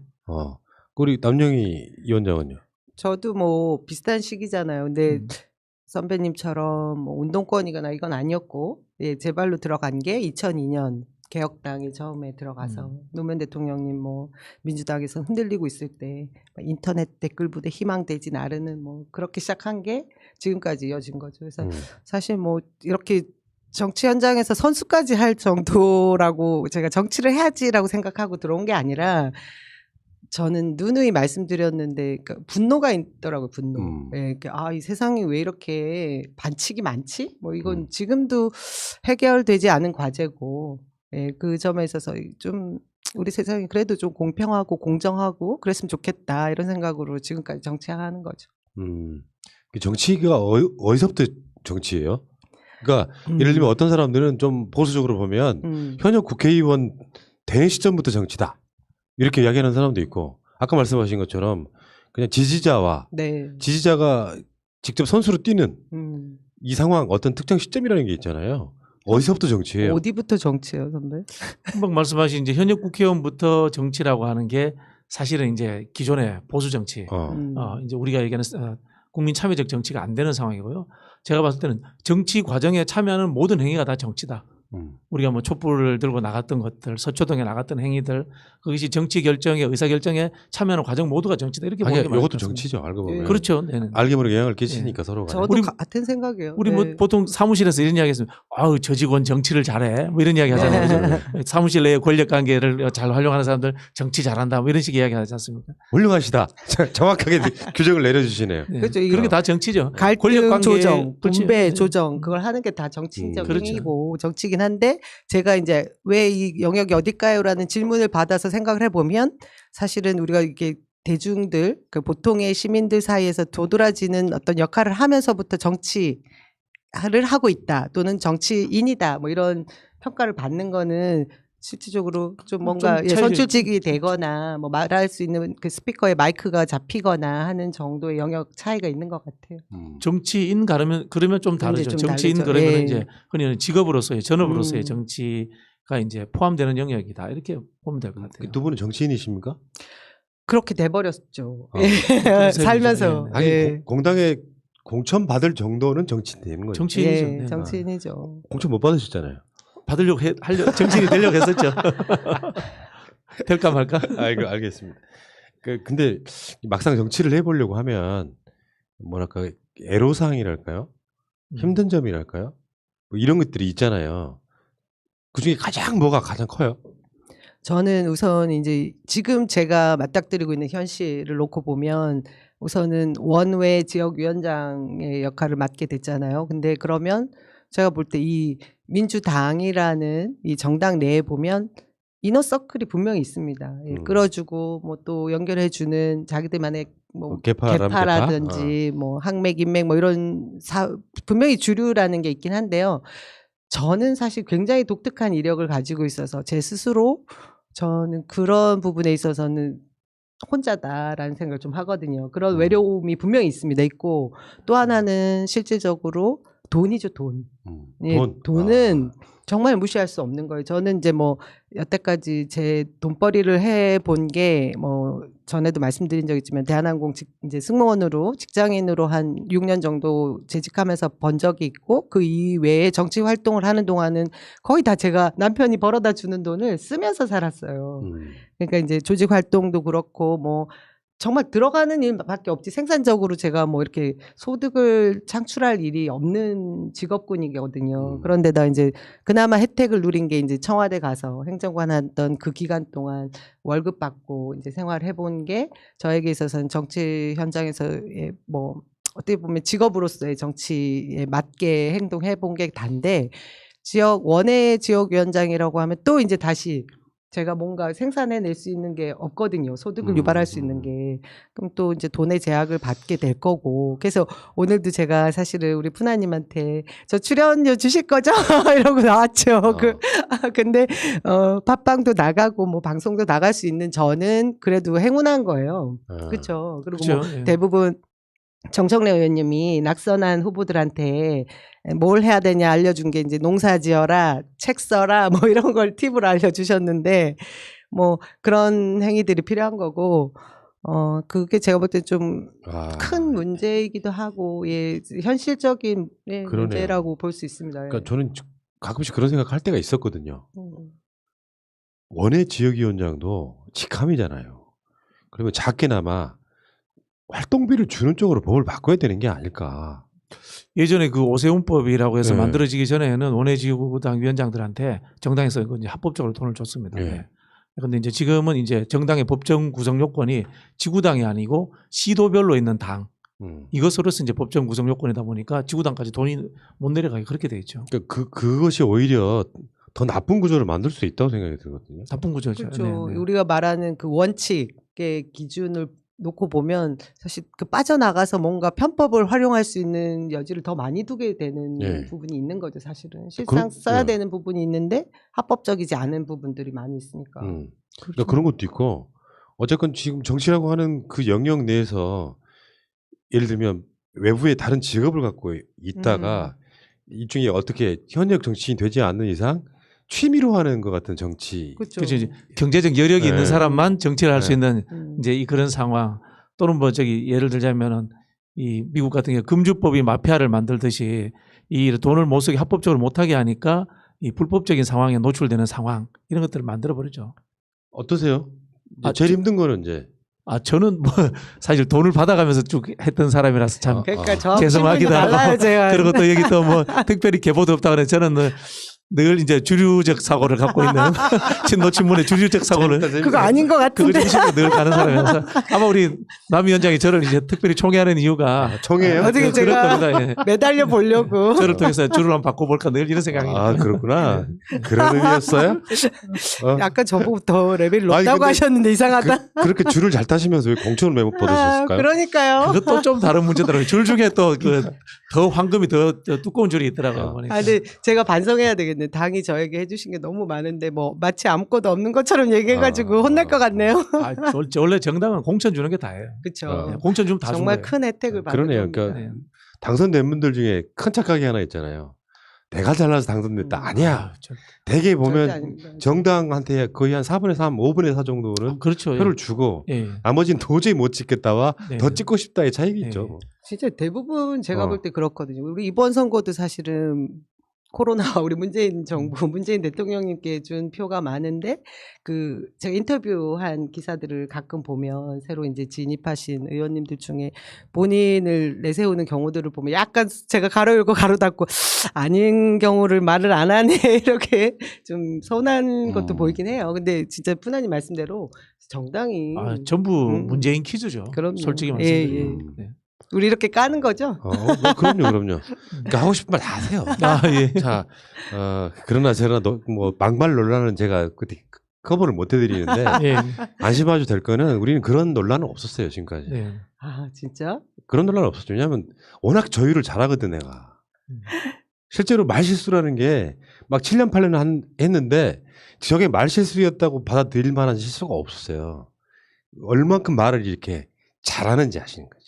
S1: 우리 남영희 위원장은요?
S2: 저도 뭐 비슷한 시기잖아요. 근데 선배님처럼 뭐 운동권이거나 이건 아니었고 제 발로 들어간 게 2002년 개혁당에 처음에 들어가서 노무현 대통령님 뭐 민주당에서 흔들리고 있을 때 인터넷 댓글 부대 희망돼지 나르는 뭐 그렇게 시작한 게 지금까지 이어진 거죠. 그래서 사실 뭐 이렇게 정치 현장에서 선수까지 할 정도라고 제가 정치를 해야지라고 생각하고 들어온 게 아니라 저는 누누이 말씀드렸는데 그러니까 분노가 있더라고요. 분노. 예, 그러니까 이 세상이 왜 이렇게 반칙이 많지? 뭐 이건 지금도 해결되지 않은 과제고 예, 그 점에 있어서 좀 우리 세상이 그래도 좀 공평하고 공정하고 그랬으면 좋겠다 이런 생각으로 지금까지 정치하는 거죠.
S1: 정치가 어디서부터 정치예요? 그러니까 예를 들면 어떤 사람들은 좀 보수적으로 보면 현역 국회의원 되는 시점부터 정치다 이렇게 이야기하는 사람도 있고 아까 말씀하신 것처럼 그냥 지지자와
S2: 네.
S1: 지지자가 직접 선수로 뛰는 이 상황 어떤 특정 시점이라는 게 있잖아요. 어디서부터 정치예요?
S2: 어디부터 정치예요, 선배?
S3: 금방 말씀하신 이제 현역 국회의원부터 정치라고 하는 게 사실은 이제 기존의 보수 정치, 이제 우리가 얘기하는 국민 참여적 정치가 안 되는 상황이고요. 제가 봤을 때는 정치 과정에 참여하는 모든 행위가 다 정치다. 우리가 뭐 촛불을 들고 나갔던 것들, 서초동에 나갔던 행위들, 그것이 정치 결정에 의사 결정에 참여하는 과정 모두가 정치다 이렇게 보는 게 맞습니다.
S1: 이것도 정치죠, 알고 보면.
S3: 그렇죠. 네네.
S1: 알게 모르게 영향을 끼치니까 서로가.
S2: 저도 같은 생각이에요.
S3: 우리 뭐 보통 사무실에서 이런 이야기했으면 아우 저 직원 정치를 잘해 뭐 이런 이야기 하잖아요. 사무실 내의 권력 관계를 잘 활용하는 사람들 정치 잘한다 뭐 이런 식의 이야기 하지 않습니까?
S1: 훌륭하시다. 정확하게 규정을 내려주시네요.
S3: 네.
S2: 그렇죠.
S3: 그렇게 다 정치죠.
S2: 갈등 조정,
S3: 그렇지.
S2: 분배 조정 그걸 하는 게 다 정치적 행위고 정치긴 한데 제가 이제 왜 이 영역이 어딜까요라는 질문을 받아서 생각을 해보면 사실은 우리가 이게 대중들 그 보통의 시민들 사이에서 도드라지는 어떤 역할을 하면서부터 정치를 하고 있다 또는 정치인이다 뭐 이런 평가를 받는 거는 실질적으로 좀 뭔가
S3: 좀
S2: 선출직이 되거나 뭐 말할 수 있는 그 스피커에 마이크가 잡히거나 하는 정도의 영역 차이가 있는 것 같아요.
S3: 정치인 그러면 좀 다르죠.
S2: 좀
S3: 정치인
S2: 다르죠.
S3: 그러면
S2: 예.
S3: 이제 흔히 직업으로서의 전업으로서의 정치가 이제 포함되는 영역이다 이렇게 보면 될 것 같아요.
S1: 두 분은 정치인이십니까?
S2: 그렇게 돼버렸죠.
S3: 그런
S2: 살면서.
S3: 셈이죠.
S1: 아니
S2: 예.
S1: 공당에 공천 받을 정도는 정치인 되는 거죠.
S3: 정치인이죠.
S2: 예,
S3: 네.
S2: 정치인이죠.
S1: 공천 못 받으셨잖아요.
S3: 받으려고 정치인이 되려고 했었죠. 될까 말까?
S1: 알겠습니다. 근데 막상 정치를 해보려고 하면 뭐랄까 애로사항이랄까요? 힘든 점이랄까요? 뭐 이런 것들이 있잖아요. 그 중에 뭐가 가장 커요?
S2: 저는 우선 이제 지금 제가 맞닥뜨리고 있는 현실을 놓고 보면 우선은 원외 지역위원장의 역할을 맡게 됐잖아요. 근데 그러면 제가 볼 때 이 민주당이라는 이 정당 내에 보면 이너서클이 분명히 있습니다. 예, 끌어주고 뭐 또 연결해주는 자기들만의 뭐 개파라든지 뭐 항맥, 인맥 뭐 이런 분명히 주류라는 게 있긴 한데요. 저는 사실 굉장히 독특한 이력을 가지고 있어서 제 스스로 저는 그런 부분에 있어서는 혼자다라는 생각을 좀 하거든요. 그런 외로움이 분명히 있고 또 하나는 실질적으로 돈이죠, 돈. 예, 돈은 정말 무시할 수 없는 거예요. 저는 이제 뭐 여태까지 제 돈벌이를 해본 게 뭐 전에도 말씀드린 적 있지만 대한항공 이제 승무원으로 직장인으로 한 6년 정도 재직하면서 번 적이 있고 그 이외에 정치 활동을 하는 동안은 거의 다 제가 남편이 벌어다 주는 돈을 쓰면서 살았어요. 그러니까 이제 조직 활동도 그렇고 뭐 정말 들어가는 일밖에 없지 생산적으로 제가 뭐 이렇게 소득을 창출할 일이 없는 직업군이거든요. 그런데다 이제 그나마 혜택을 누린 게 이제 청와대 가서 행정관 하던 그 기간 동안 월급 받고 이제 생활해 본 게 저에게 있어서는 정치 현장에서의 뭐 어떻게 보면 직업으로서의 정치에 맞게 행동해 본 게 단데 원외 지역위원장이라고 하면 또 이제 다시 제가 뭔가 생산해낼 수 있는 게 없거든요. 소득을 유발할 수 있는 게. 그럼 또 이제 돈의 제약을 받게 될 거고. 그래서 오늘도 제가 사실은 우리 푸나님한테 저 출연료 주실 거죠? 이러고 나왔죠. 근데 팟빵도 나가고 뭐 방송도 나갈 수 있는 저는 그래도 행운한 거예요. 그렇죠. 그리고
S3: 그렇죠.
S2: 뭐 대부분 정청래 의원님이 낙선한 후보들한테 뭘 해야 되냐 알려준 게 이제 농사 지어라, 책 써라 뭐 이런 걸 팁을 알려주셨는데 뭐 그런 행위들이 필요한 거고 그게 제가 볼 때 좀 큰 문제이기도 하고 예 현실적인 문제라고 볼 수 있습니다.
S1: 그러니까 저는 가끔씩 그런 생각할 때가 있었거든요. 원외 지역위원장도 직함이잖아요. 그러면 작게나마 활동비를 주는 쪽으로 법을 바꿔야 되는 게 아닐까.
S3: 예전에 그 오세훈법이라고 해서
S1: 네.
S3: 만들어지기 전에는 원외지구당 위원장들한테 정당에서 이제 합법적으로 돈을 줬습니다.
S1: 네.
S3: 네. 그런데 이제 지금은 이제 정당의 법정 구성 요건이 지구당이 아니고 시도별로 있는 당 이것으로서 이제 법정 구성 요건이다 보니까 지구당까지 돈이 못 내려가게 그렇게 돼 있죠.
S1: 그것이 오히려 더 나쁜 구조를 만들 수 있다고 생각이 들거든요.
S3: 나쁜 구조죠.
S2: 그렇죠.
S3: 네, 네.
S2: 우리가 말하는 그 원칙의 기준을 놓고 보면 사실 그 빠져나가서 뭔가 편법을 활용할 수 있는 여지를 더 많이 두게 되는
S1: 네.
S2: 부분이 있는 거죠. 사실은 실상
S1: 그럼-
S2: 써야
S1: 네.
S2: 되는 부분이 있는데 합법적이지 않은 부분들이 많이 있으니까.
S1: 그러니까 그런 것도 있고 어쨌건 지금 정치라고 하는 그 영역 내에서 예를 들면 외부에 다른 직업을 갖고 있다가 일종의 어떻게 현역 정치인 되지 않는 이상 취미로 하는 것 같은 정치.
S2: 그렇죠.
S3: 그렇죠. 이제 경제적 여력이
S1: 네.
S3: 있는 사람만 정치를 할 수
S1: 네.
S3: 있는
S2: 음.
S3: 이제 그런 상황 또는 뭐 저기 예를 들자면은 이 미국 같은 경우 금주법이 마피아를 만들듯이 이 돈을 못 쓰게 합법적으로 못하게 하니까 이 불법적인 상황에 노출되는 상황 이런 것들을 만들어 버리죠.
S1: 어떠세요? 이제
S3: 아,
S1: 제일 힘든 거는 이제
S3: 저는 뭐 사실 돈을 받아가면서 쭉 했던 사람이라서 참
S2: 그러니까 저
S3: 죄송하기도 하고
S2: 달라요, 제가.
S3: 그리고 또 여기 또 뭐 특별히 계보도 없다 그래 저는 늘 이제 주류적 사고를 갖고 있는 친노친문의 주류적 사고를
S2: 그거 아닌 것
S3: 그걸
S2: 같은데.
S3: 중심으로 늘 가는 사람이라서 아마 우리 남 위원장이 저를 이제 특별히 총애하는 이유가
S1: 청해요?
S2: 어떻게
S3: 그럴
S2: 제가
S3: 겁니다. 예.
S2: 매달려 보려고.
S3: 저를 통해서 줄을 한번 바꿔볼까 늘 이런 생각이
S1: 아 그렇구나. 그런 의미였어요?
S2: 약간 저보고 더 레벨이
S1: 아니,
S2: 높다고
S1: 근데
S2: 하셨는데 이상하다.
S1: 그렇게 줄을 잘 타시면서 왜 공천을 왜 못 받으셨을까요?
S2: 그러니까요.
S3: 그것도 좀 다른 문제더라고요. 줄 중에 또 그 더 황금이 더 두꺼운 줄이 있더라고요. 보니까.
S2: 아, 근데 제가 반성해야 되겠네. 당이 저에게 해주신 게 너무 많은데 뭐 마치 아무것도 없는 것처럼 얘기해가지고 혼날 것 같네요.
S3: 원래 정당은 공천 주는 게 다예요.
S2: 그렇죠.
S3: 네, 공천 주면 다
S2: 정말
S3: 준 거예요.
S2: 큰 혜택을 받는
S1: 그러네요.
S2: 겁니다.
S1: 그러니까
S3: 네.
S1: 당선된 분들 중에 큰 착각이 하나 있잖아요. 내가 잘나서 당선됐다. 아니야. 대개
S2: 절대
S1: 보면
S2: 아닙니다.
S1: 정당한테 거의 한 4분의 3, 5분의 4 정도는
S3: 그렇죠.
S1: 표를 주고
S3: 예.
S1: 나머지는 도저히 못 찍겠다와
S3: 네.
S1: 더 찍고 싶다의 차이겠죠.
S2: 진짜 대부분 제가
S1: 어.
S2: 볼 때 그렇거든요. 우리 이번 선거도 사실은 코로나 우리 문재인 정부 문재인 대통령님께 준 표가 많은데 그 제가 인터뷰한 기사들을 가끔 보면 새로 이제 진입하신 의원님들 중에 본인을 내세우는 경우들을 보면 약간 제가 가로 열고 가로 닫고 아닌 경우를 말을 안 하네 이렇게 좀 서운한 것도 보이긴 해요. 근데 진짜 푸나님 말씀대로 정당이
S3: 전부 문재인 퀴즈죠.
S2: 그럼요.
S3: 솔직히
S2: 예,
S3: 말씀드리면.
S2: 예.
S3: 네.
S2: 우리 이렇게 까는 거죠?
S1: 뭐 그럼요. 그러니까 하고 싶은 말 다 하세요.
S3: 예.
S1: 자, 그러나 저러나 뭐 막말 논란은 제가 그때 커버를 못 해드리는데
S3: 예.
S1: 안심하셔도 될 거는 우리는 그런 논란은 없었어요 지금까지.
S3: 네.
S2: 아 진짜?
S1: 그런 논란은 없었죠. 왜냐하면 워낙 저희를 잘하거든 내가. 실제로 말실수라는 게 막 7년 8년 했는데 저게 말실수였다고 받아들일 만한 실수가 없었어요. 얼만큼 말을 이렇게 잘하는지 아시는 거지.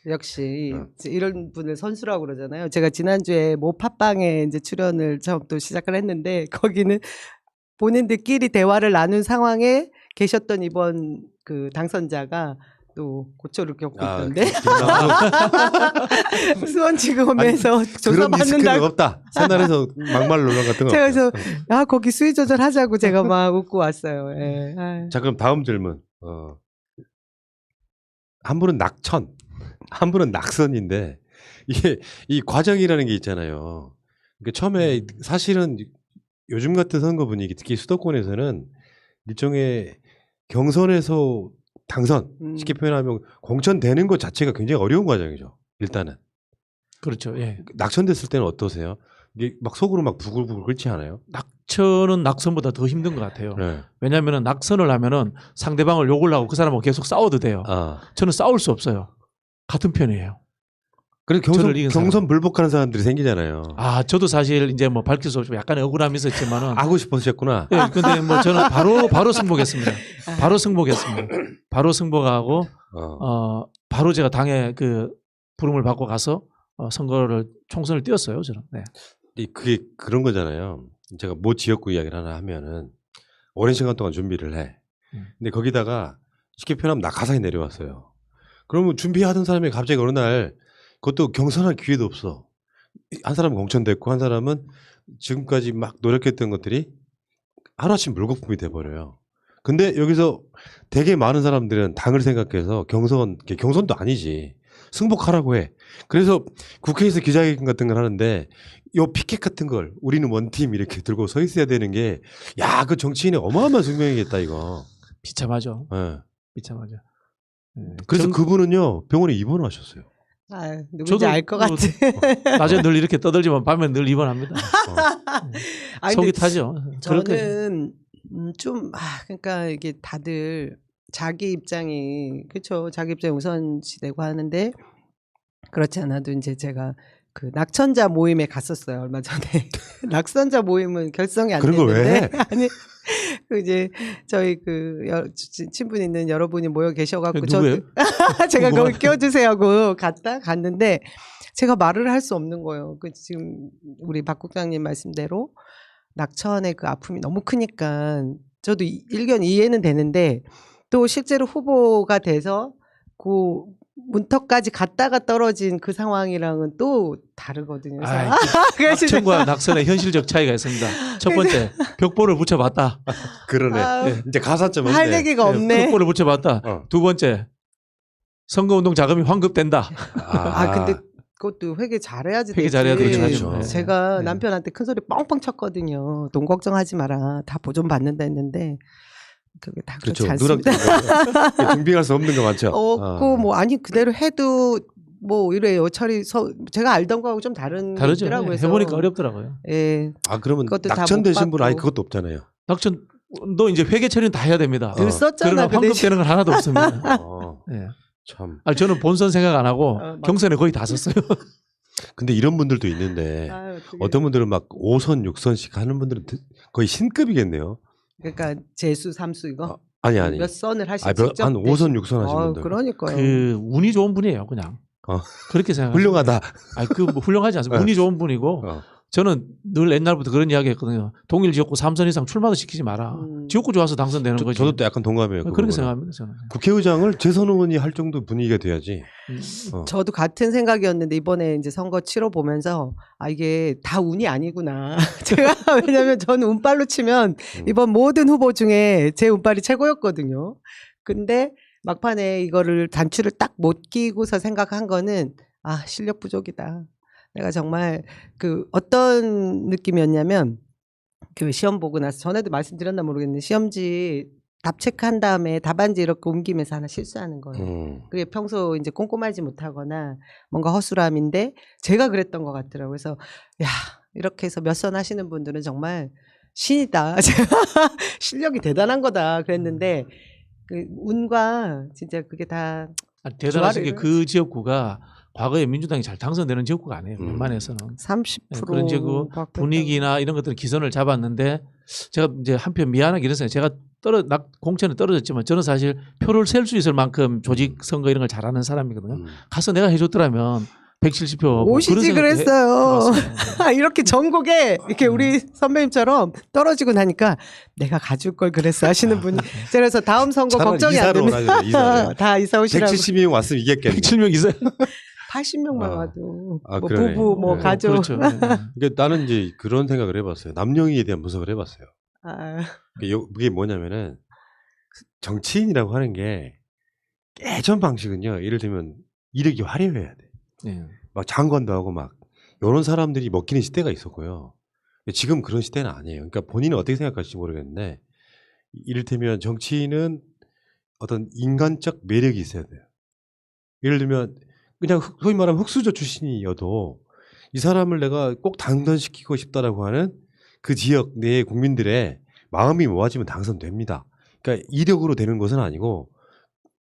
S2: 역시 이런 분을 선수라고 그러잖아요. 제가 지난주에 모 팟빵에 이제 출연을 처음 또 시작을 했는데 거기는 본인들끼리 대화를 나눈 상황에 계셨던 이번 그 당선자가 또 고초를 겪고 있던데 수원지검에서
S1: 그런 리스크는
S2: 조사받는다고
S1: 없다. 새날에서 막말 논란 같은 거.
S2: 제가
S1: 없다.
S2: 그래서 거기 수위 조절하자고 제가 막 웃고 왔어요. 예. 아유.
S1: 자 그럼 다음 질문. 한 분은 낙천, 한 분은 낙선인데 이게 이 과정이라는 게 있잖아요. 그러니까 처음에 사실은 요즘 같은 선거 분위기, 특히 수도권에서는 일종의 경선에서 당선 쉽게 표현하면 공천되는 것 자체가 굉장히 어려운 과정이죠. 일단은
S3: 그렇죠. 예.
S1: 낙천됐을 때는 어떠세요? 이게 막 속으로 막 부글부글 끓지 않아요?
S3: 낙천은 낙선보다 더 힘든 것 같아요.
S1: 네.
S3: 왜냐하면 낙선을 하면은 상대방을 욕을 하고 그 사람하고 계속 싸워도 돼요. 저는 싸울 수 없어요. 같은 편이에요.
S1: 그래서
S3: 저를 이긴
S1: 경선 불복하는 사람들이 생기잖아요.
S3: 저도 사실 이제 뭐 밝힐 수 없지만 약간의 억울함이 있었지만은.
S1: 하고 싶으셨구나.
S3: 예, 근데 뭐 저는 바로 승복했습니다. 바로 승복하고 바로 제가 당에 그 부름을 받고 가서 총선을 뛰었어요, 저는. 네.
S1: 그게 그런 거잖아요. 제가 모 지역구 이야기를 하나 하면은 오랜 시간 동안 준비를 해. 근데 거기다가 쉽게 표현하면 낙하산이 내려왔어요. 그러면 준비하던 사람이 갑자기 어느 날 그것도 경선할 기회도 없어. 한 사람은 공천됐고 한 사람은 지금까지 막 노력했던 것들이 하루아침 물거품이 돼버려요. 근데 여기서 되게 많은 사람들은 당을 생각해서 경선도 아니지. 승복하라고 해. 그래서 국회에서 기자회견 같은 걸 하는데 요 피켓 같은 걸 우리는 원팀 이렇게 들고 서 있어야 되는 게 야, 그 정치인의 어마어마한 숙명이겠다 이거.
S3: 비참하죠.
S1: 네.
S3: 비참하죠.
S1: 그래서 그분은요 병원에 입원하셨어요.
S2: 아, 누군지 알 것
S3: 뭐,
S2: 같아.
S3: 낮에 늘 이렇게 떠들지만 밤에 늘 입원합니다.
S2: 아니,
S3: 속이
S2: 근데
S3: 타죠.
S2: 저는 그러니까 이게 다들 자기 입장이 그렇죠. 자기 입장이 우선시되고 하는데 그렇지 않아도 이제 제가 그 낙천자 모임에 갔었어요 얼마 전에. 낙천자 모임은 결성이 안
S1: 그런 거
S2: 됐는데
S1: 왜?
S2: 아니 그 이제 저희 친분 있는 여러분이 모여 계셔갖고
S3: 누구예요?
S2: 제가
S3: 뭐야?
S2: 거기 껴주세요 하고 갔는데 제가 말을 할 수 없는 거예요. 그 지금 우리 박 국장님 말씀대로 낙천의 그 아픔이 너무 크니까 저도 일견 이해는 되는데 또 실제로 후보가 돼서 그 문턱까지 갔다가 떨어진 그 상황이랑은 또 다르거든요. 그래서
S3: 낙천과 낙선의 현실적 차이가 있습니다. 첫 번째 벽보를 붙여봤다.
S1: 그러네.
S2: 아유,
S1: 이제 가산점 없네.
S2: 할 얘기가 없네.
S3: 벽보를 붙여봤다. 두 번째 선거운동 자금이 환급된다.
S2: 근데 그것도 회계 잘해야지
S3: 회계
S2: 되지.
S3: 잘해야 되긴
S1: 그렇죠.
S3: 하죠.
S2: 제가
S3: 네.
S2: 남편한테 큰 소리 뻥뻥 쳤거든요. 돈 걱정하지 마라. 다 보존 받는다 했는데 그게 다 그렇지
S1: 그렇죠.
S2: 않습니다.
S1: 등빙할 수 없는 거 많죠.
S2: 없고 뭐 아니 그대로 해도 뭐 이래요. 제가 알던 거하고 좀
S3: 다르죠.
S2: 다르더라고요.
S3: 예, 해보니까 어렵더라고요.
S2: 예.
S1: 그러면
S2: 그것도 다
S1: 낙천
S2: 못
S1: 되신 분 아예
S2: 받고.
S1: 그것도 없잖아요.
S3: 낙천도 이제 회계 처리는 다 해야 됩니다.
S2: 늘 썼잖아.
S3: 그러나
S2: 그 대신.
S3: 환급되는 건 하나도 없습니다. 예.
S1: 참.
S3: 저는 본선 생각 안 하고
S2: 맞-
S3: 경선에 거의 다 썼어요.
S1: 근데 이런 분들도 있는데
S2: 아유, 어떡해.
S1: 어떤 분들은 막 5선, 6선씩 하는 분들은 거의 신급이겠네요.
S2: 그러니까 재수, 삼수 이거
S1: 아니.
S2: 몇 선을 하신
S1: 한
S2: 직접
S1: 5선, 6선 하신 분들.
S2: 그러니까요.
S3: 그 운이 좋은 분이에요, 그냥. 그렇게 생각.
S1: 훌륭하다.
S3: 뭐 훌륭하지 않습니다. 운이 좋은 분이고 저는 늘 옛날부터 그런 이야기 했거든요. 동일 지역구 3선 이상 출마도 시키지 마라. 지역구 좋아서 당선되는 거지.
S1: 저도 또 약간 동감해요.
S3: 그렇게
S1: 그거는.
S3: 생각합니다, 저는.
S1: 국회의장을 재선 의원이 할 정도 분위기가 돼야지.
S2: 저도 같은 생각이었는데 이번에 이제 선거 치러 보면서 이게 다 운이 아니구나. 제가 왜냐면 저는 운빨로 치면 이번 모든 후보 중에 제 운빨이 최고였거든요. 근데 막판에 이거를 단추를 딱 못 끼고서 생각한 거는 실력 부족이다. 내가 정말 그 어떤 느낌이었냐면 그 시험 보고 나서 전에도 말씀드렸나 모르겠는데 시험지 답 체크한 다음에 답안지 이렇게 옮기면서 하나 실수하는 거예요. 그게 평소 이제 꼼꼼하지 못하거나 뭔가 허술함인데 제가 그랬던 것 같더라고요. 그래서 야 이렇게 해서 몇 선 하시는 분들은 정말 신이다. 실력이 대단한 거다 그랬는데 그 운과 진짜 그게 다
S3: 대단하신 게
S2: 조화를-
S3: 그 지역구가 과거에 민주당이 잘 당선되는 지역구가 아니에요. 웬만해서는.
S2: 30%
S3: 그런 지역구 분위기나 이런 것들은 기선을 잡았는데 제가 이제 한편 미안하게 이랬어요. 제가 공천에 떨어졌지만 저는 사실 표를 셀 수 있을 만큼 조직 선거 이런 걸 잘하는 사람이거든요. 가서 내가 해줬더라면 170표
S2: 오시지 그랬어요. 이렇게 전국에 이렇게 우리 선배님처럼 떨어지고 나니까 내가 가줄 걸 그랬어 하시는 분이 그래서 다음 선거 걱정이 안 됩니다. 다 이사 오시라고.
S1: 170명 왔으면 이겼겠네.
S3: 107명 이상.
S2: 80명만 와도 뭐
S1: 그러네.
S2: 부부 뭐
S1: 네.
S2: 가족.
S3: 그렇죠.
S1: 그러니까 나는 이제 그런 생각을 해봤어요. 남녀에 대한 분석을 해봤어요. 그게 뭐냐면은 정치인이라고 하는 게 예전 방식은요. 예를 들면 이력이 화려해야 돼.
S3: 네.
S1: 막 장관도 하고 막 이런 사람들이 먹히는 시대가 있었고요. 지금 그런 시대는 아니에요. 그러니까 본인은 어떻게 생각할지 모르겠는데 이를테면 정치인은 어떤 인간적 매력이 있어야 돼요. 예를 들면 그냥 소위 말하면 흑수저 출신이어도 이 사람을 내가 꼭 당선시키고 싶다라고 하는 그 지역 내 국민들의 마음이 모아지면 당선됩니다. 그러니까 이력으로 되는 것은 아니고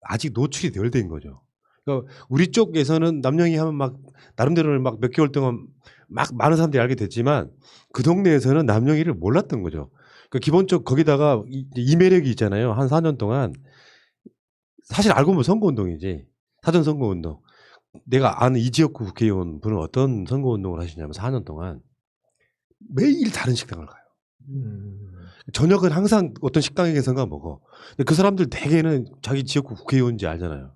S1: 아직 노출이 덜 된 거죠. 그러니까 우리 쪽에서는 남영이 하면 막 나름대로는 막 몇 개월 동안 막 많은 사람들이 알게 됐지만 그 동네에서는 남영이를 몰랐던 거죠. 그러니까 기본적 거기다가 이 매력이 있잖아요. 한 4년 동안 사실 알고 보면 선거운동이지. 사전 선거운동. 내가 아는 이 지역구 국회의원 분은 어떤 선거운동을 하시냐면 4년 동안 매일 다른 식당을 가요. 저녁은 항상 어떤 식당에 계선가 먹어. 근데 그 사람들 대개는 자기 지역구 국회의원인지 알잖아요.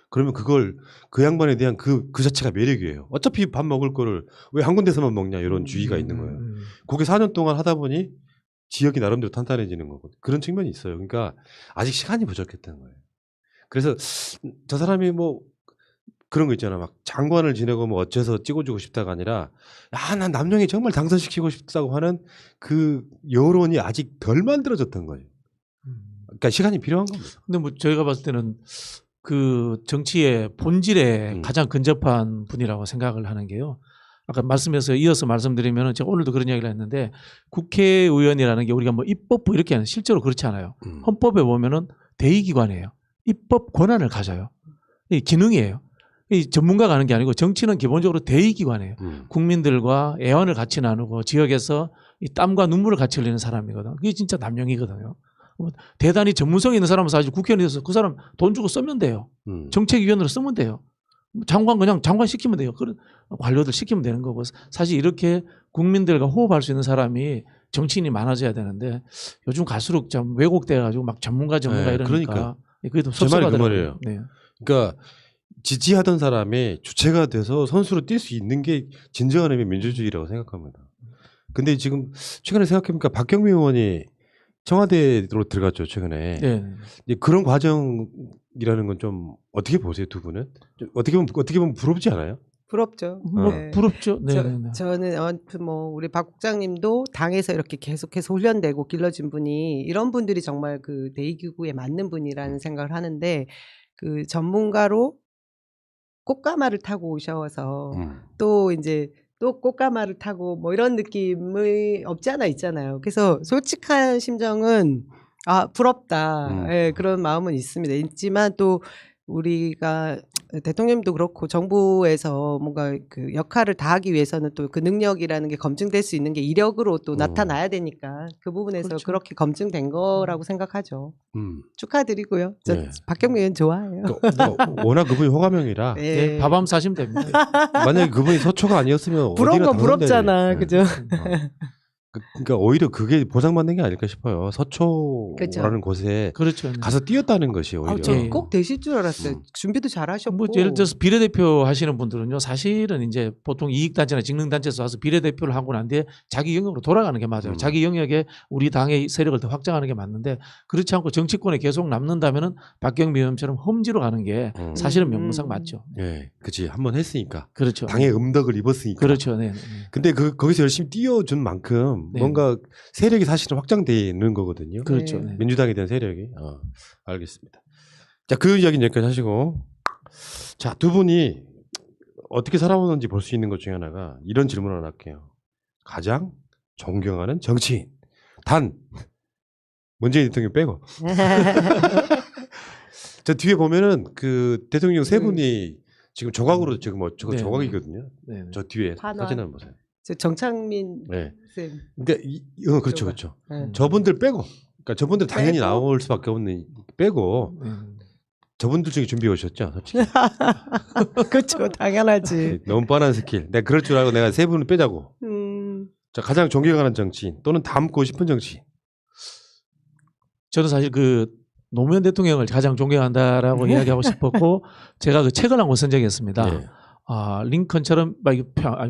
S1: 그러면 그걸 그 양반에 대한 그 자체가 매력이에요. 어차피 밥 먹을 거를 왜 한 군데서만 먹냐 이런 주의가 있는 거예요. 그게 4년 동안 하다 보니 지역이 나름대로 탄탄해지는 거고 그런 측면이 있어요. 그러니까 아직 시간이 부족했던 거예요. 그래서 저 사람이 뭐 그런 거 있잖아. 막 장관을 지내고 뭐 어째서 찍어주고 싶다가 아니라 난 남영이 정말 당선시키고 싶다고 하는 그 여론이 아직 덜 만들어졌던 거예요. 그러니까 시간이 필요한 겁니다.
S3: 근데 뭐 저희가 봤을 때는 그 정치의 본질에 가장 근접한 분이라고 생각을 하는 게요. 아까 말씀에서 이어서 말씀드리면 제가 오늘도 그런 이야기를 했는데 국회의원이라는 게 우리가 뭐 입법부 이렇게 하는 실제로 그렇지 않아요. 헌법에 보면은 대의기관이에요. 입법 권한을 가져요. 이 기능이에요. 이 전문가가 하는 게 아니고 정치는 기본적으로 대의기관이에요. 국민들과 애환을 같이 나누고 지역에서 이 땀과 눈물을 같이 흘리는 사람이거든. 그게 진짜 남용이거든요. 대단히 전문성 있는 사람은 사실 국회의원이 돼서 그 사람 돈 주고 쓰면 돼요. 정책위원으로 쓰면 돼요. 장관 그냥 장관 시키면 돼요. 그런 관료들 시키면 되는 거고 사실 이렇게 국민들과 호흡할 수 있는 사람이 정치인이 많아져야 되는데 요즘 갈수록 좀 왜곡돼가지고 막 전문가
S1: 네,
S3: 이러니까
S1: 그러니까.
S3: 그게 더
S1: 제 말이 그
S3: 섭섭하더라고요.
S1: 말이에요.
S3: 네.
S1: 그러니까 지지하던 사람이 주체가 돼서 선수로 뛸 수 있는 게 진정한 의미 민주주의라고 생각합니다. 근데 지금 최근에 생각해보니까 박경미 의원이 청와대로 들어갔죠 최근에.
S3: 네.
S1: 이제 그런 과정이라는 건 좀 어떻게 보세요 두 분은? 좀 어떻게 보면 부럽지 않아요?
S2: 부럽죠.
S3: 뭐
S2: 네.
S3: 부럽죠. 네.
S2: 저는 뭐 우리 박 국장님도 당에서 이렇게 계속해서 훈련되고 길러진 분이 이런 분들이 정말 그 대의기구에 맞는 분이라는 생각을 하는데 그 전문가로 꽃가마를 타고 오셔서 또 이제 또 꽃가마를 타고 뭐 이런 느낌이 없지 않아 있잖아요. 그래서 솔직한 심정은 부럽다. 예, 그런 마음은 있습니다. 있지만 또 우리가 대통령님도 그렇고 정부에서 뭔가 그 역할을 다하기 위해서는 또 그 능력이라는 게 검증될 수 있는 게 이력으로 또 나타나야 되니까 그 부분에서
S3: 그렇죠.
S2: 그렇게 검증된 거라고 생각하죠. 축하드리고요. 저
S1: 네.
S2: 박경미 의원 좋아해요.
S1: 워낙 그분이 호감형이라
S3: 네, 밥함 사시면 됩니다.
S1: 만약에 그분이 서초가 아니었으면
S2: 부러운
S1: 어디나
S2: 건 부럽잖아.
S1: 당선될-
S2: 그죠?
S1: 그러니까 오히려 그게 보상받는 게 아닐까 싶어요. 서초라는
S2: 그렇죠.
S1: 곳에
S3: 그렇죠. 네.
S1: 가서 뛰었다는 것이 오히려.
S2: 저
S3: 예.
S2: 꼭 되실 줄 알았어요. 준비도 잘 하셨고.
S3: 뭐 예를 들어서 비례대표 하시는 분들은요 사실은 이제 보통 이익단체나 직능단체에서 와서 비례대표를 하고 난 뒤에 자기 영역으로 돌아가는 게 맞아요. 자기 영역에 우리 당의 세력을 더 확장하는 게 맞는데 그렇지 않고 정치권에 계속 남는다면은 박경미 의원처럼 험지로 가는 게 사실은 명분상 맞죠.
S1: 예, 그치 한번 했으니까
S3: 그렇죠.
S1: 당의 음덕을 입었으니까.
S3: 그렇죠. 네.
S1: 근데 거기서 열심히 뛰어준 만큼
S3: 네.
S1: 뭔가 세력이 사실은 확장되는 거거든요.
S3: 그렇죠.
S2: 네.
S3: 네.
S1: 민주당에 대한 세력이. 알겠습니다. 자, 그 이야기는 여기까지 하시고. 자, 두 분이 어떻게 살아오는지 볼 수 있는 것 중에 하나가 이런 질문을 하나 할게요. 가장 존경하는 정치인. 단 문재인 대통령 빼고. 저 뒤에 보면은 그 대통령 세 분이 지금 조각으로 지금 저거
S3: 네.
S1: 조각이거든요.
S3: 네.
S1: 저 뒤에
S2: 판화.
S1: 사진 한번 보세요.
S2: 저 정창민
S1: 네.
S2: 쌤.
S1: 그러니까 그렇죠, 그렇죠.
S2: 네.
S1: 저분들 빼고. 그러니까 저분들 당연히
S2: 빼고?
S1: 나올 수밖에 없는 빼고
S3: 네.
S1: 저분들 중에 준비해 오셨죠, 솔직히.
S2: 그렇죠. 당연하지.
S1: 너무 뻔한 스킬. 내가 그럴 줄 알고 내가 세 분을 빼자고. 자, 가장 존경하는 정치인 또는 닮고 싶은 정치인.
S3: 저는 사실 그 노무현 대통령을 가장 존경한다라고 이야기하고 싶었고 제가 그 책을 한 권 쓴 적이 있습니다.
S1: 네.
S3: 링컨처럼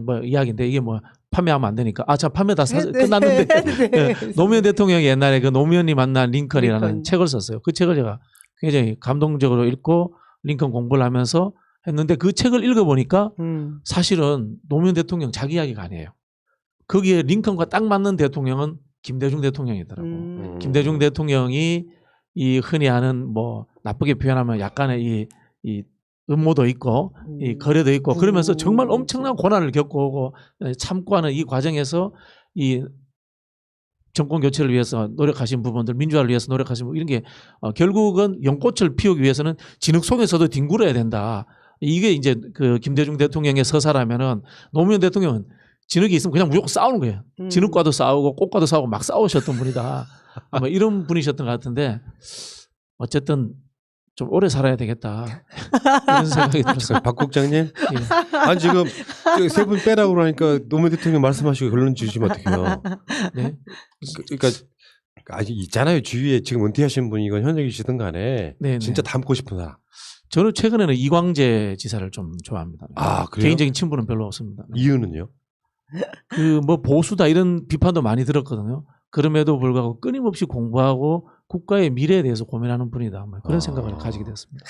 S3: 뭐 이야기인데 이게 뭐 판매하면 안 되니까 자 판매 다
S2: 네.
S3: 끝났는데
S2: 네.
S3: 네. 노무현 대통령이 옛날에 그 노무현이 만난 링컨이라는
S2: 링컨.
S3: 책을 썼어요. 그 책을 제가 굉장히 감동적으로 읽고 링컨 공부를 하면서 했는데 그 책을 읽어보니까 사실은 노무현 대통령 자기 이야기가 아니에요. 거기에 링컨과 딱 맞는 대통령은 김대중 대통령이더라고. 김대중 대통령이 이 흔히 하는 뭐 나쁘게 표현하면 약간의 이 음모도 있고 이 거래도 있고 그러면서 정말 엄청난 고난을 겪고 오고 참고 하는 이 과정에서 이 정권 교체를 위해서 노력하신 부분들, 민주화를 위해서 노력하신 부분 이런 게 결국은 연꽃을 피우기 위해서는 진흙 속에서도 뒹굴어야 된다. 이게 이제 그 김대중 대통령의 서사라면은 노무현 대통령은 진흙이 있으면 그냥 무조건 싸우는 거예요. 진흙과도 싸우고 꽃과도 싸우고 막 싸우셨던 분이다. 아마 이런 분이셨던 것 같은데 어쨌든 좀 오래 살아야 되겠다. 이런 생각이 들었어요.
S1: 박 국장님.
S3: 예.
S1: 아니 지금 세 분 빼라고 그러니까 노무현 대통령 말씀하시고 결론 주시면 어떡해요.
S3: 네.
S1: 그러니까 아직 있잖아요. 주위에 지금 은퇴하신 분이건 현역이 시든 간에
S3: 네,
S1: 진짜
S3: 네.
S1: 닮고 싶은 사람.
S3: 저는 최근에는 이광재 지사를 좀 좋아합니다.
S1: 아, 그래요?
S3: 개인적인 친분은 별로 없습니다. 네.
S1: 이유는요?
S3: 그 뭐 보수다 이런 비판도 많이 들었거든요. 그럼에도 불구하고 끊임없이 공부하고 국가의 미래에 대해서 고민하는 분이다. 뭐 그런 생각을 가지게 됐습니다.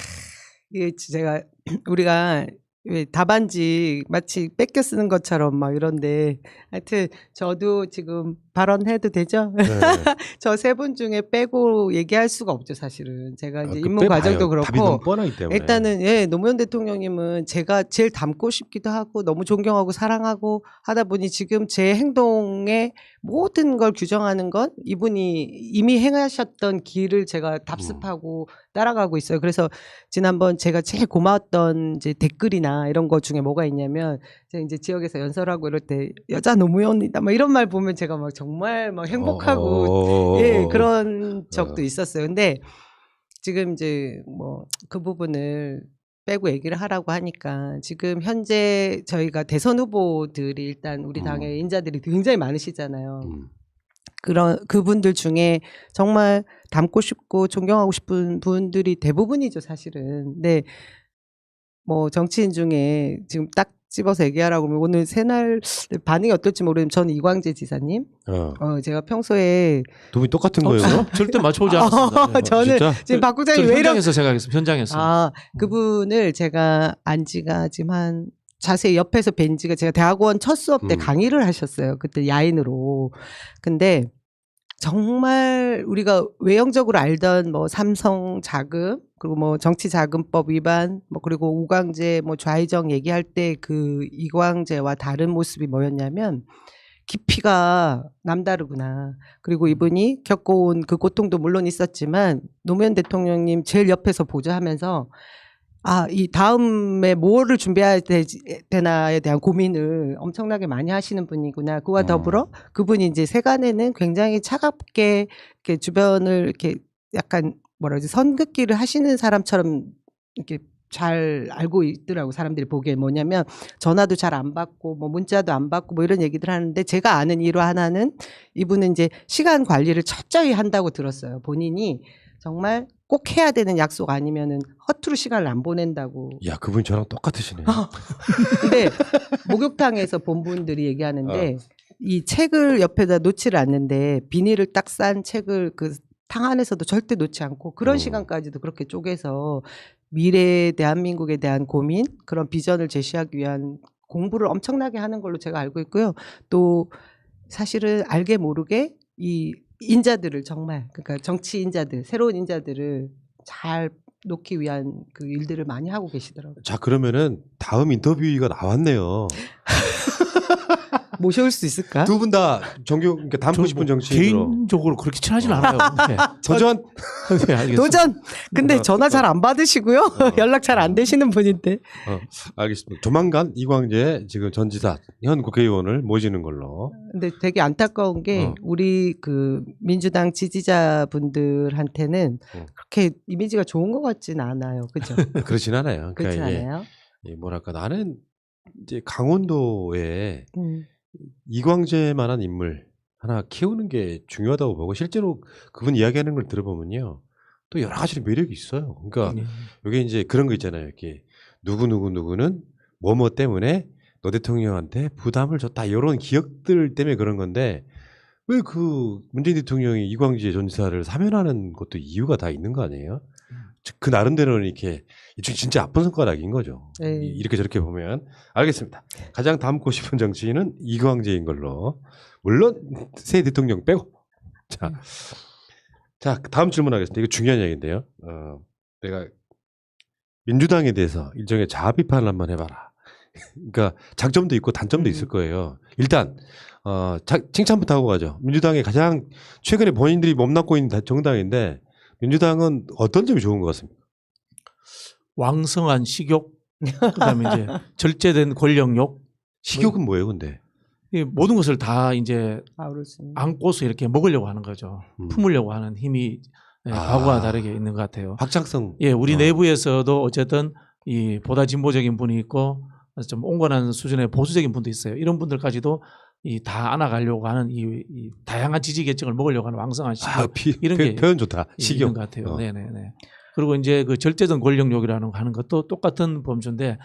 S2: 이게 제가 우리가 왜 답안지 마치 뺏겨 쓰는 것처럼 막 이런데 하여튼 저도 지금 발언해도 되죠?
S1: 네.
S2: 저 세 분 중에 빼고 얘기할 수가 없죠, 사실은. 제가 이제
S1: 그
S2: 입문 과정도
S1: 빼봐요. 답이
S2: 그렇고
S1: 너무 뻔하기 때문에.
S2: 일단은 예, 노무현 대통령님은 제가 제일 닮고 싶기도 하고 너무 존경하고 사랑하고 하다 보니 지금 제 행동의 모든 걸 규정하는 건 이분이 이미 행하셨던 길을 제가 답습하고 따라가고 있어요. 그래서 지난번 제가 제일 고마웠던 이제 댓글이나 이런 거 중에 뭐가 있냐면 제가 이제 지역에서 연설하고 이럴 때 여자 노무현이다 막 이런 말 보면 제가 막 정말 막 행복하고 예, 그런 적도 있었어요. 근데 지금 이제 뭐 그 부분을 빼고 얘기를 하라고 하니까 지금 현재 저희가 대선 후보들이 일단 우리 당의 인자들이 굉장히 많으시잖아요. 그런 그분들 중에 정말 닮고 싶고 존경하고 싶은 분들이 대부분이죠, 사실은. 근데 뭐 정치인 중에 지금 딱 집어서 얘기하라고 하면 오늘 새날 반응이 어떨지 모르지만 저는 이광재 지사님. 제가 평소에
S1: 두 분이 똑같은 거예요?
S3: 절대 맞춰오지 않았습니다. 네.
S2: 저는
S1: 진짜?
S2: 지금 박 국장님 왜 이런
S3: 현장에서 생각했습니다. 현장에서.
S2: 그분을 제가 안 지가 지금 한 자세히 옆에서 뵌 지가 제가 대학원 첫 수업 때 강의를 하셨어요. 그때 야인으로. 근데 정말 우리가 외형적으로 알던 뭐 삼성 자금 그리고 뭐 정치자금법 위반 뭐 그리고 우광재 뭐 좌의정 얘기할 때 그 이광재와 다른 모습이 뭐였냐면 깊이가 남다르구나. 그리고 이분이 겪어온 그 고통도 물론 있었지만 노무현 대통령님 제일 옆에서 보좌하면서 이 다음에 뭐를 준비해야 되나에 대한 고민을 엄청나게 많이 하시는 분이구나. 그와 더불어 그분이 이제 세간에는 굉장히 차갑게 이렇게 주변을 이렇게 약간 뭐라 그러지 선긋기를 하시는 사람처럼 이렇게 잘 알고 있더라고. 사람들이 보기에 뭐냐면 전화도 잘 안 받고 뭐 문자도 안 받고 뭐 이런 얘기들 하는데 제가 아는 이유 하나는 이분은 이제 시간 관리를 철저히 한다고 들었어요. 본인이 정말 꼭 해야 되는 약속 아니면은 허투루 시간을 안 보낸다고.
S1: 야, 그분 저랑 똑같으시네.
S2: 근데 목욕탕에서 본 분들이 얘기하는데 이 책을 옆에다 놓지를 않는데 비닐을 딱 싼 책을 그 탕 안에서도 절대 놓지 않고 그런 시간까지도 그렇게 쪼개서 미래 대한민국에 대한 고민 그런 비전을 제시하기 위한 공부를 엄청나게 하는 걸로 제가 알고 있고요. 또 사실은 알게 모르게 이 인자들을 정말 그러니까 정치 인자들 새로운 인자들을 잘 놓기 위한 그 일들을 많이 하고 계시더라고요.
S1: 자, 그러면은 다음 인터뷰가 나왔네요.
S2: 모셔올 수 있을까?
S1: 두 분 다 그러니까 닮고 싶은 정치인으로
S3: 개인적으로 그렇게 친하진 않아요. 네.
S1: 도전.
S3: 네, 알겠습니다.
S2: 도전. 근데 전화 잘 안 받으시고요. 연락 잘 안 되시는 분인데.
S1: 알겠습니다. 조만간 이광재 지금 전 지사 현 국회의원을 모시는 걸로.
S2: 근데 되게 안타까운 게 우리 그 민주당 지지자분들한테는 그렇게 이미지가 좋은 것 같지는 않아요. 그죠?
S1: 그렇진 않아요.
S2: 그렇진
S1: 그러니까
S2: 않아요.
S1: 뭐랄까 나는 이제 강원도에 이광재만한 인물 하나 키우는 게 중요하다고 보고 실제로 그분 이야기하는 걸 들어보면요 또 여러 가지 매력이 있어요. 그러니까 이게 이제 그런 거 있잖아요. 이렇게 누구는 뭐뭐 때문에 노 대통령한테 부담을 줬다 이런 기억들 때문에 그런 건데 왜 그 문재인 대통령이 이광재 전 지사를 사면하는 것도 이유가 다 있는 거 아니에요? 그 나름대로는 이렇게 진짜 아픈 손가락인 거죠. 이렇게 저렇게 보면 알겠습니다. 가장 닮고 싶은 정치인은 이광재인 걸로. 물론 새 대통령 빼고. 자 다음 질문하겠습니다. 이거 중요한 얘기인데요. 내가 민주당에 대해서 일종의 자아 비판을 한번 해봐라. 그러니까 장점도 있고 단점도 있을 거예요. 일단 칭찬부터 하고 가죠. 민주당이 가장 최근에 본인들이 몸담고 있는 정당인데 민주당은 어떤 점이 좋은 것 같습니까?
S3: 왕성한 식욕, 그다음에 이제 절제된 권력욕.
S1: 식욕은 뭐예요, 근데?
S3: 이 모든 것을 다 이제 안고서 이렇게 먹으려고 하는 거죠. 품으려고 하는 힘이 과거와 다르게 있는 것 같아요.
S1: 확장성.
S3: 예, 우리 내부에서도 어쨌든 이 보다 진보적인 분이 있고 좀 온건한 수준의 보수적인 분도 있어요. 이런 분들까지도 다 안아가려고 하는 이 다양한 지지 계층을 먹으려고 하는 왕성한 식욕 이런 게
S1: 표현 좋다. 식욕
S3: 있는 것 같아요. 네네네. 그리고 이제 그 절제된 권력욕이라는 거 하는 것도 똑같은 범주인데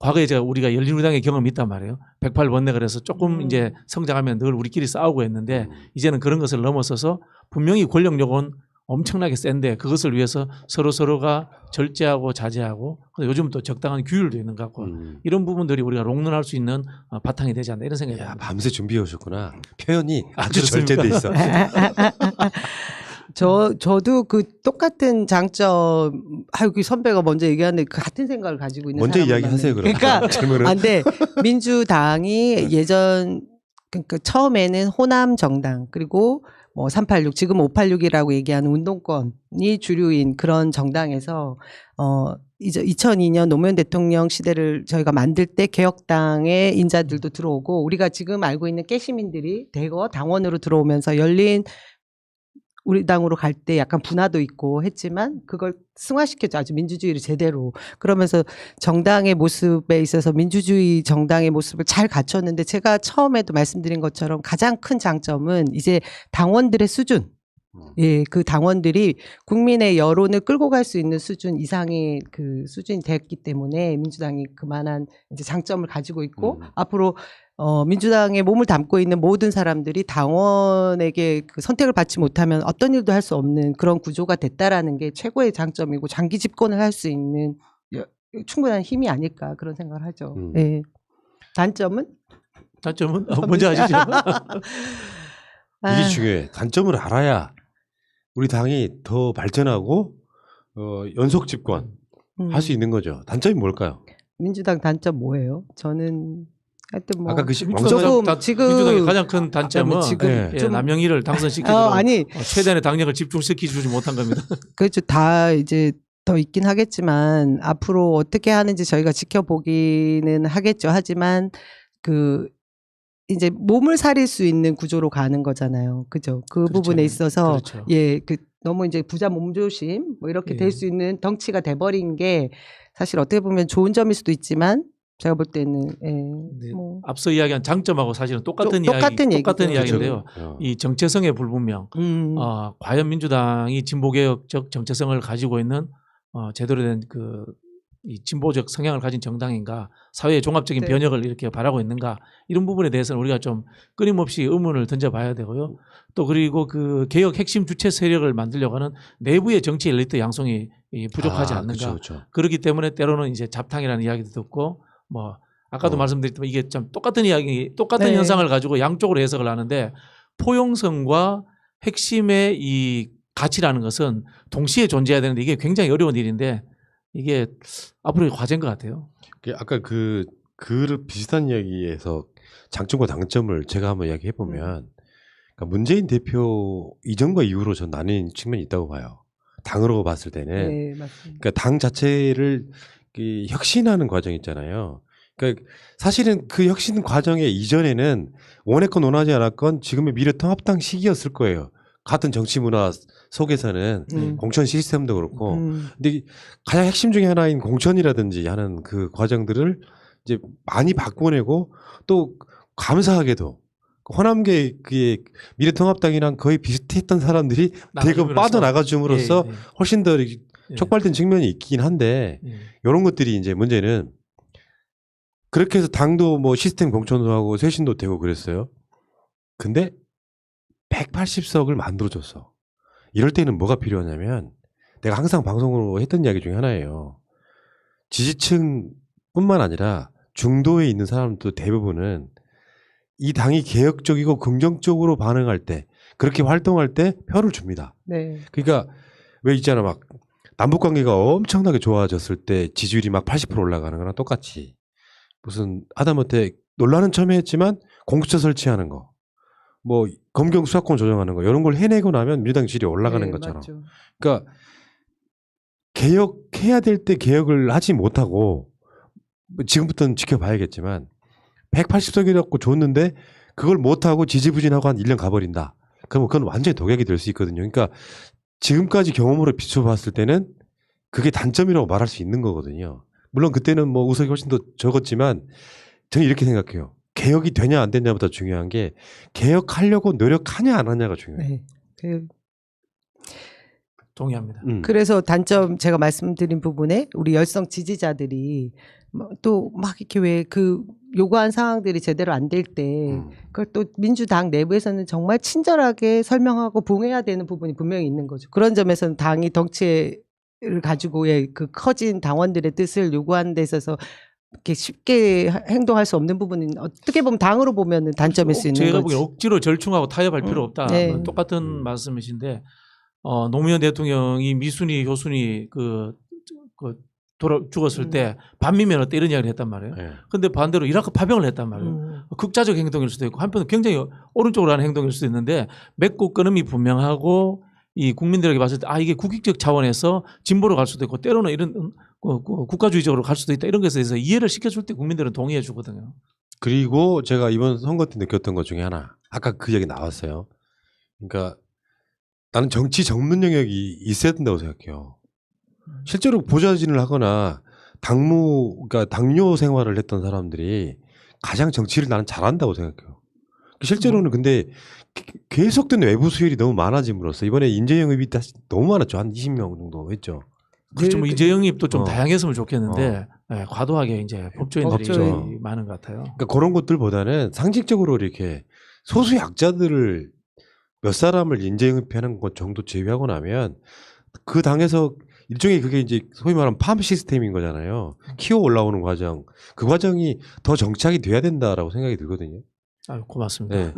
S3: 과거에 제가 우리가 열린우리당의 경험이 있단 말이에요. 108번내 그래서 조금 이제 성장하면 늘 우리끼리 싸우고 했는데 이제는 그런 것을 넘어서서 분명히 권력욕은 엄청나게 센데 그것을 위해서 서로가 절제하고 자제하고 요즘 또 적당한 규율도 있는 것 같고 이런 부분들이 우리가 롱런할 수 있는 바탕이 되지 않나 이런 생각이 듭니다.
S1: 밤새 준비해 오셨구나. 표현이 아주
S3: 그렇습니까?
S1: 절제돼 있어.
S2: 저도 그 똑같은 장점, 그 선배가 먼저 얘기하는데 그 같은 생각을 가지고 있는
S1: 먼저
S2: 사람은
S1: 이야기하세요, 그럼.
S2: 그러니까
S1: 질문은.
S2: 근데 민주당이 그러니까 처음에는 호남 정당 그리고 뭐 386 지금 586이라고 얘기하는 운동권이 주류인 그런 정당에서 이제 2002년 노무현 대통령 시대를 저희가 만들 때 개혁당의 인자들도 들어오고 우리가 지금 알고 있는 깨시민들이 대거 당원으로 들어오면서 열린 우리 당으로 갈 때 약간 분화도 있고 했지만 그걸 승화시켰죠. 아주 민주주의를 제대로. 그러면서 정당의 모습에 있어서 민주주의 정당의 모습을 잘 갖췄는데 제가 처음에도 말씀드린 것처럼 가장 큰 장점은 이제 당원들의 수준. 예, 그 당원들이 국민의 여론을 끌고 갈 수 있는 수준 이상의 그 수준이 됐기 때문에 민주당이 그만한 이제 장점을 가지고 있고 앞으로 민주당에 몸을 담고 있는 모든 사람들이 당원에게 그 선택을 받지 못하면 어떤 일도 할 수 없는 그런 구조가 됐다라는 게 최고의 장점이고 장기 집권을 할 수 있는 충분한 힘이 아닐까 그런 생각을 하죠. 네. 단점은?
S3: 단점은 먼저 하시죠.
S1: 이게 중요해. 단점을 알아야 우리 당이 더 발전하고 연속 집권 할 수 있는 거죠. 단점이 뭘까요?
S2: 민주당 단점 뭐예요? 저는 하여튼 뭐
S1: 아까 그
S2: 조금 지금
S3: 민주당의 가장 큰 단점은
S2: 지금
S3: 좀 남영희를 당선시키도록
S2: 아니
S3: 최대한의 당력을 집중시키지 못한 겁니다.
S2: 그렇죠. 다 이제 더 있긴 하겠지만 앞으로 어떻게 하는지 저희가 지켜보기는 하겠죠. 하지만 그 이제 몸을 사릴 수 있는 구조로 가는 거잖아요. 그죠? 그
S3: 그렇죠.
S2: 부분에 있어서
S3: 그렇죠.
S2: 예, 그 너무 이제 부자 몸조심 뭐 이렇게
S3: 예.
S2: 될 수 있는 덩치가 돼버린 게 사실 어떻게 보면 좋은 점일 수도 있지만 제가 볼 때는
S3: 네.
S2: 뭐
S3: 앞서 이야기한 장점하고 사실은 똑같은
S2: 똑같은
S3: 이야기인데요.
S1: 그렇죠.
S3: 이 정체성의 불분명. 과연 민주당이 진보개혁적 정체성을 가지고 있는 제대로 된 이 진보적 성향을 가진 정당인가, 사회의 종합적인
S2: 네.
S3: 변혁을 이렇게 바라고 있는가, 이런 부분에 대해서는 우리가 좀 끊임없이 의문을 던져봐야 되고요. 또 그리고 그 개혁 핵심 주체 세력을 만들려고 하는 내부의 정치 엘리트 양성이 부족하지 않는가.
S1: 그렇죠.
S3: 그렇기 때문에 때로는 이제 잡탕이라는 이야기도 듣고 뭐 아까도 말씀드렸지만 이게 좀 똑같은
S2: 네.
S3: 현상을 가지고 양쪽으로 해석을 하는데 포용성과 핵심의 이 가치라는 것은 동시에 존재해야 되는데 이게 굉장히 어려운 일인데 이게 앞으로의 과제인 것 같아요.
S1: 아까 그 비슷한 이야기에서 장점과 단점을 제가 한번 이야기해 보면 그러니까 문재인 대표 이전과 이후로 전 나뉜 측면이 있다고 봐요. 당으로 봤을 때는
S2: 네, 맞습니다.
S1: 그러니까 당 자체를 혁신하는 과정 있잖아요. 그러니까 사실은 그 혁신 과정의 이전에는 원했건 원하지 않았건 지금의 미래통합당 시기였을 거예요. 같은 정치 문화 속에서는 공천 시스템도 그렇고 근데 가장 핵심 중에 하나인 공천이라든지 하는 그 과정들을 이제 많이 바꿔내고 또 감사하게도 호남계 그의 미래통합당이랑 거의 비슷했던 사람들이 대거 빠져나가 줌으로써 훨씬 더 촉발된 측면이 있긴 한데 이런 것들이 이제 문제는 그렇게 해서 당도 뭐 시스템 공천도 하고 쇄신도 되고 그랬어요. 근데 180석을 만들어줬어. 이럴 때는 뭐가 필요하냐면 내가 항상 방송으로 했던 이야기 중에 하나예요. 지지층뿐만 아니라 중도에 있는 사람도 대부분은 이 당이 개혁적이고 긍정적으로 반응할 때 그렇게 활동할 때 표를 줍니다.
S2: 네.
S1: 그러니까 왜 있잖아 막 남북관계가 엄청나게 좋아졌을 때 지지율이 막 80% 올라가는 거랑 똑같이 무슨 하다못해 논란은 처음에 했지만 공수처 설치하는 거 뭐 검경 수사권 조정하는 거 이런 걸 해내고 나면 민주당 지지율이 올라가는
S2: 네,
S1: 것처럼
S2: 맞죠.
S1: 그러니까 개혁해야 될 때 개혁을 하지 못하고 지금부터는 지켜봐야겠지만 180석이라고 줬는데 그걸 못하고 지지부진하고 한 1년 가버린다. 그러면 그건 완전히 독약이 될 수 있거든요. 그러니까 지금까지 경험으로 비춰봤을 때는 그게 단점이라고 말할 수 있는 거거든요. 물론 그때는 뭐 우석이 훨씬 더 적었지만 저는 이렇게 생각해요. 개혁이 되냐 안 되냐보다 중요한 게 개혁하려고 노력하냐 안 하냐가 중요해요.
S2: 네.
S3: 동의합니다.
S2: 그래서 단점 제가 말씀드린 부분에 우리 열성 지지자들이 또 막 이렇게 왜 그 요구한 상황들이 제대로 안 될 때 그걸 또 민주당 내부에서는 정말 친절하게 설명하고 부응해야 되는 부분이 분명히 있는 거죠. 그런 점에서는 당이 덩치를 가지고의 그 커진 당원들의 뜻을 요구하는 데 있어서 이렇게 쉽게 행동할 수 없는 부분은 어떻게 보면 당으로 보면 단점일 수 있는
S3: 제가
S2: 거지.
S3: 보기엔 억지로 절충하고 타협할 필요 없다.
S2: 네.
S3: 똑같은 말씀이신데 노무현 대통령이 미순이 효순이 죽었을 때 반미면 어때 이런 이야기를 했단 말이에요. 근데 반대로 이라크 파병을 했단 말이에요. 극자적 행동일 수도 있고 한편은 굉장히 오른쪽으로 하는 행동일 수도 있는데 맺고 끊음이 분명하고 이 국민들에게 봤을 때 이게 국익적 차원에서 진보로 갈 수도 있고 때로는 이런 국가주의적으로 갈 수도 있다 이런 것에 대해서 이해를 시켜줄 때 국민들은 동의해 주거든요.
S1: 그리고 제가 이번 선거 때 느꼈던 것 중에 하나 아까 그 얘기 나왔어요. 그러니까 나는 정치 전문 영역이 있어야 된다고 생각해요. 실제로 보좌진을 하거나 그러니까 당뇨 생활을 했던 사람들이 가장 정치를 나는 잘한다고 생각해요. 실제로는 근데 계속된 외부 수혈이 너무 많아짐으로써 이번에 인재 영입이 너무 많았죠. 한 20명 정도 했죠.
S3: 그렇죠. 뭐 인재 영입도 좀 다양했으면 좋겠는데 과도하게 이제 법조인들이 많은 것 같아요.
S1: 그러니까 그런 것들보다는 상식적으로 이렇게 소수 약자들을 몇 사람을 인재 영입하는 것 정도 제외하고 나면 그 당에서 일종의 그게 이제 소위 말하는 팜 시스템인 거잖아요. 키워 올라오는 과정. 그 과정이 더 정착이 돼야 된다라고 생각이 들거든요.
S3: 고맙습니다.
S1: 네.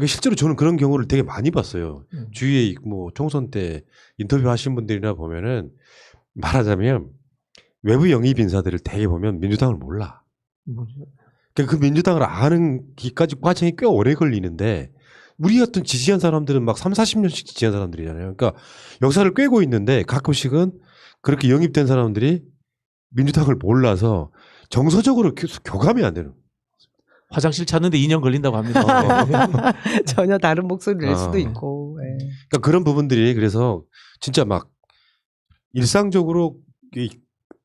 S1: 실제로 저는 그런 경우를 되게 많이 봤어요. 주위에 뭐 총선 때 인터뷰 하신 분들이나 보면은 말하자면 외부 영입 인사들을 되게 보면 민주당을 몰라. 그러니까 그 민주당을 아는 기까지 과정이 꽤 오래 걸리는데 우리 같은 지지한 사람들은 막 3, 40년씩 지지한 사람들이잖아요. 그러니까 역사를 꿰고 있는데 가끔씩은 그렇게 영입된 사람들이 민주당을 몰라서 정서적으로 교감이 안 되는.
S3: 화장실 찾는데 2년 걸린다고 합니다.
S2: 전혀 다른 목소리를 낼 수도 있고. 네.
S1: 그러니까 그런 부분들이 그래서 진짜 막 일상적으로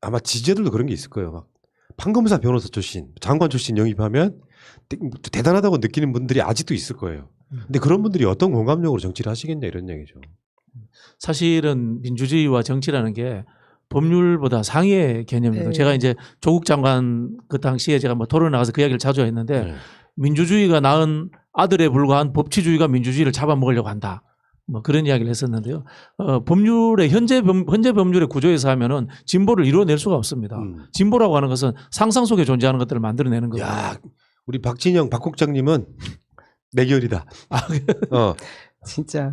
S1: 아마 지지자들도 그런 게 있을 거예요. 막 판검사 변호사 출신, 장관 출신 영입하면 대단하다고 느끼는 분들이 아직도 있을 거예요. 근데 그런 분들이 어떤 공감력으로 정치를 하시겠냐 이런 얘기죠.
S3: 사실은 민주주의와 정치라는 게 법률보다 상위의 개념이에요. 제가 이제 조국 장관 그 당시에 제가 뭐 토론 나가서 그 이야기를 자주 했는데 민주주의가 낳은 아들에 불과한 법치주의가 민주주의를 잡아먹으려고 한다. 뭐 그런 이야기를 했었는데요. 법률의 현재 법률의 구조에서 하면은 진보를 이루어낼 수가 없습니다. 진보라고 하는 것은 상상 속에 존재하는 것들을 만들어내는 거예요.
S1: 야, 우리 박진영 박 국장님은 내 결이다.
S2: 진짜.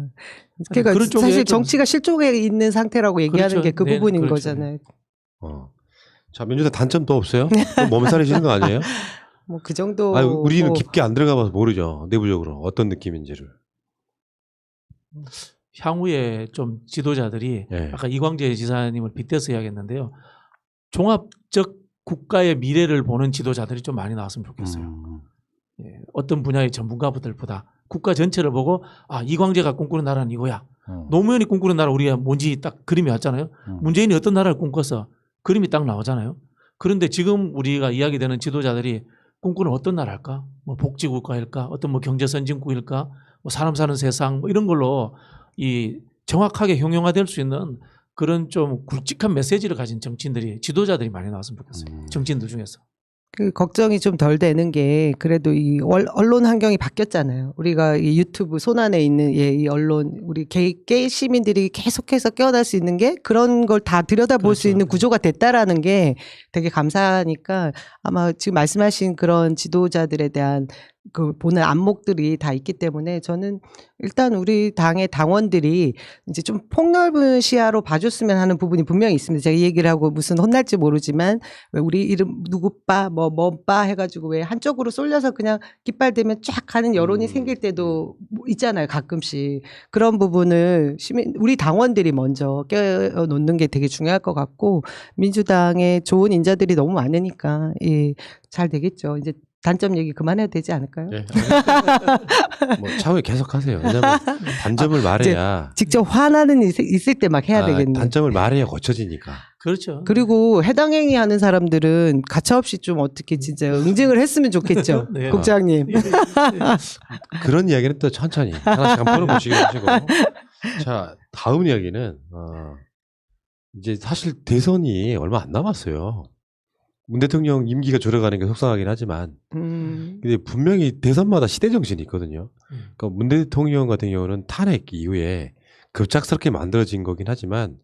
S2: 그러니까 사실 정치가 실족에 있는 상태라고 얘기하는 게 그 부분인 거잖아요.
S1: 자, 민주당 단점 또 없어요? 몸살이시는 거 아니에요?
S2: 뭐 그 정도.
S1: 우리는 깊게 안 들어가 봐서 모르죠. 내부적으로 어떤 느낌인지를.
S3: 향후에 좀 지도자들이 아까 이광재 지사님을 빗대서 이야기했는데요. 종합적 국가의 미래를 보는 지도자들이 좀 많이 나왔으면 좋겠어요. 어떤 분야의 전문가들보다 국가 전체를 보고 이광재가 꿈꾸는 나라는 이거야. 노무현이 꿈꾸는 나라 우리가 뭔지 딱 그림이 왔잖아요. 문재인이 어떤 나라를 꿈꿨어. 그림이 딱 나오잖아요. 그런데 지금 우리가 이야기되는 지도자들이 꿈꾸는 어떤 나라일까? 뭐 복지국가일까? 어떤 뭐 경제선진국일까? 뭐 사람 사는 세상 뭐 이런 걸로 이 정확하게 형용화될 수 있는 그런 좀 굵직한 메시지를 가진 정치인들이 지도자들이 많이 나왔으면 좋겠어요. 정치인들 중에서. 그
S2: 걱정이 좀 덜 되는 게 그래도 이 언론 환경이 바뀌었잖아요. 우리가 이 유튜브 손안에 있는 이 언론 우리 개 시민들이 계속해서 깨어날 수 있는 게 그런 걸 다 들여다볼 수 있는 구조가 됐다라는 게 되게 감사하니까 아마 지금 말씀하신 그런 지도자들에 대한 그 보는 안목들이 다 있기 때문에 저는 일단 우리 당의 당원들이 이제 좀 폭넓은 시야로 봐줬으면 하는 부분이 분명히 있습니다. 제가 이 얘기를 하고 무슨 혼날지 모르지만 왜 우리 이름 누구빠 뭐빠 해가지고 왜 한쪽으로 쏠려서 그냥 깃발 대면 쫙 가는 여론이 생길 때도 있잖아요. 가끔씩 그런 부분을 우리 당원들이 먼저 깨워놓는 게 되게 중요할 것 같고 민주당에 좋은 인자들이 너무 많으니까 잘 되겠죠. 이제 단점 얘기 그만해도 되지 않을까요?
S1: 네. 뭐 차후에 계속 하세요. 왜냐하면 단점을 말해야
S2: 직접 화나는 있을 때 막 해야 되겠네.
S1: 단점을 말해야 고쳐지니까.
S3: 그렇죠.
S2: 그리고 해당 행위 하는 사람들은 가차없이 좀 어떻게 진짜 응징을 했으면 좋겠죠. 네. 국장님.
S1: 그런 이야기는 또 천천히 하나씩 한번 풀어보시고 하시고. 자, 다음 이야기는 이제 사실 대선이 얼마 안 남았어요. 문 대통령 임기가 줄어가는 게 속상하긴 하지만 근데 분명히 대선마다 시대 정신이 있거든요. 그러니까 문 대통령 같은 경우는 탄핵 이후에 급작스럽게 만들어진 거긴 하지만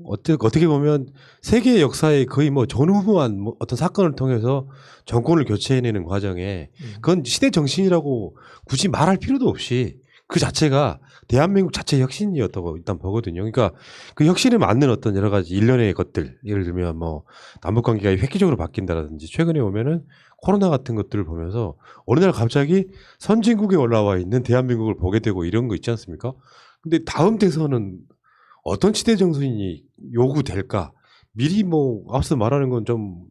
S1: 어떻게 보면 세계 역사에 거의 뭐 전후무한 뭐 어떤 사건을 통해서 정권을 교체해내는 과정에 그건 시대 정신이라고 굳이 말할 필요도 없이 그 자체가 대한민국 자체 혁신이었다고 일단 보거든요. 그러니까 그 혁신에 맞는 어떤 여러 가지 일련의 것들, 예를 들면 뭐 남북 관계가 획기적으로 바뀐다라든지 최근에 보면은 코로나 같은 것들을 보면서 어느 날 갑자기 선진국에 올라와 있는 대한민국을 보게 되고 이런 거 있지 않습니까? 근데 다음 대선은 어떤 시대 정신이 요구될까? 미리 뭐 앞서 말하는 건 좀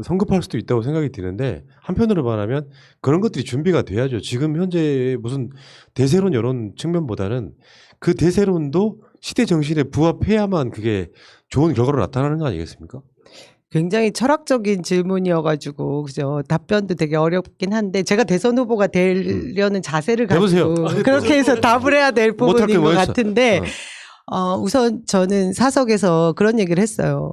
S1: 성급할 수도 있다고 생각이 드는데 한편으로 말하면 그런 것들이 준비가 돼야죠. 지금 현재 무슨 대세론 이런 측면보다는 그 대세론도 시대 정신에 부합해야만 그게 좋은 결과로 나타나는 거 아니겠습니까?
S2: 굉장히 철학적인 질문이어가지고 그죠. 답변도 되게 어렵긴 한데 제가 대선 후보가 되려는 자세를
S1: 해보세요.
S2: 가지고 그렇게 해서 답을 해야 될 부분인 것 같은데 우선 저는 사석에서 그런 얘기를 했어요.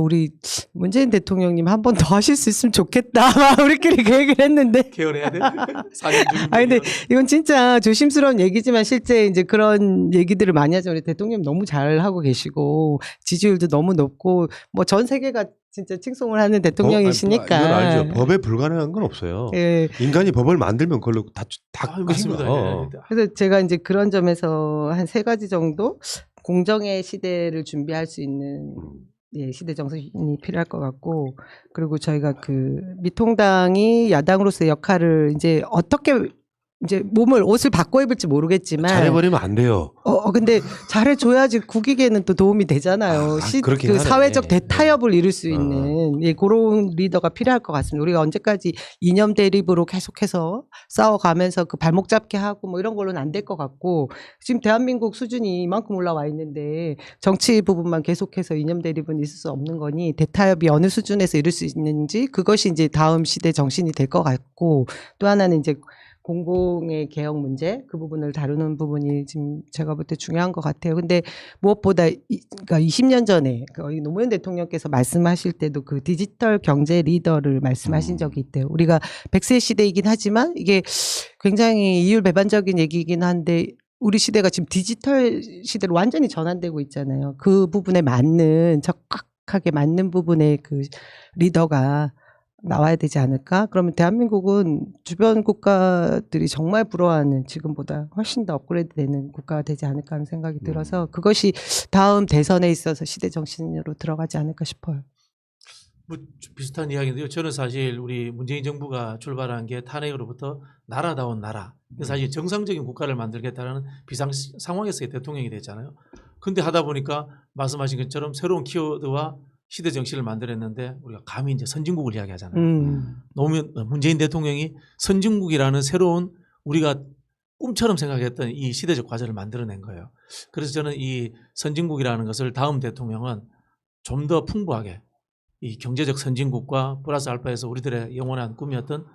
S2: 우리 문재인 대통령님 한 번 더 하실 수 있으면 좋겠다. 우리끼리 그 얘기를 했는데.
S3: 개헌해야 돼.
S2: 근데 이건 진짜 조심스러운 얘기지만 실제 이제 그런 얘기들을 많이 하죠. 우리 대통령 너무 잘 하고 계시고 지지율도 너무 높고 뭐 전 세계가 진짜 칭송을 하는 대통령이시니까.
S1: 이건 알죠. 법에 불가능한 건 없어요.
S2: 예.
S1: 인간이 법을 만들면 그걸로 다
S3: 맞습니다.
S2: 그래서 제가 이제 그런 점에서 한 3가지 정도 공정의 시대를 준비할 수 있는 시대 정신이 필요할 것 같고, 그리고 저희가 그 미통당이 야당으로서의 역할을 이제 어떻게 이제 옷을 바꿔 입을지 모르겠지만
S1: 잘해버리면 안 돼요.
S2: 근데 잘해줘야지 국익에는 또 도움이 되잖아요. 그 사회적 대타협을 이룰 수 있는 그런 리더가 필요할 것 같습니다. 우리가 언제까지 이념 대립으로 계속해서 싸워가면서 그 발목 잡게 하고 뭐 이런 걸로는 안 될 것 같고, 지금 대한민국 수준이 이만큼 올라와 있는데 정치 부분만 계속해서 이념 대립은 있을 수 없는 거니 대타협이 어느 수준에서 이룰 수 있는지 그것이 이제 다음 시대 정신이 될 것 같고, 또 하나는 이제 공공의 개혁 문제, 그 부분을 다루는 부분이 지금 제가 볼 때 중요한 것 같아요. 근데 무엇보다 그러니까 20년 전에 노무현 대통령께서 말씀하실 때도 그 디지털 경제 리더를 말씀하신 적이 있대요. 우리가 100세 시대이긴 하지만 이게 굉장히 이율배반적인 얘기이긴 한데 우리 시대가 지금 디지털 시대로 완전히 전환되고 있잖아요. 그 부분에 맞는, 적확하게 맞는 부분의 그 리더가 나와야 되지 않을까? 그러면 대한민국은 주변 국가들이 정말 부러워하는 지금보다 훨씬 더 업그레이드 되는 국가가 되지 않을까 하는 생각이 들어서 그것이 다음 대선에 있어서 시대 정신으로 들어가지 않을까 싶어요.
S3: 뭐 비슷한 이야기인데요. 저는 사실 우리 문재인 정부가 출발한 게 탄핵으로부터 나라다운 나라, 사실 정상적인 국가를 만들겠다는 비상 상황에서의 대통령이 됐잖아요. 근데 하다 보니까 말씀하신 것처럼 새로운 키워드와 시대 정신을 만들었는데 우리가 감히 이제 선진국을 이야기하잖아요. 문재인 대통령이 선진국이라는 새로운 우리가 꿈처럼 생각했던 이 시대적 과제를 만들어낸 거예요. 그래서 저는 이 선진국이라는 것을 다음 대통령은 좀 더 풍부하게 이 경제적 선진국과 플러스 알파에서 우리들의 영원한 꿈이었던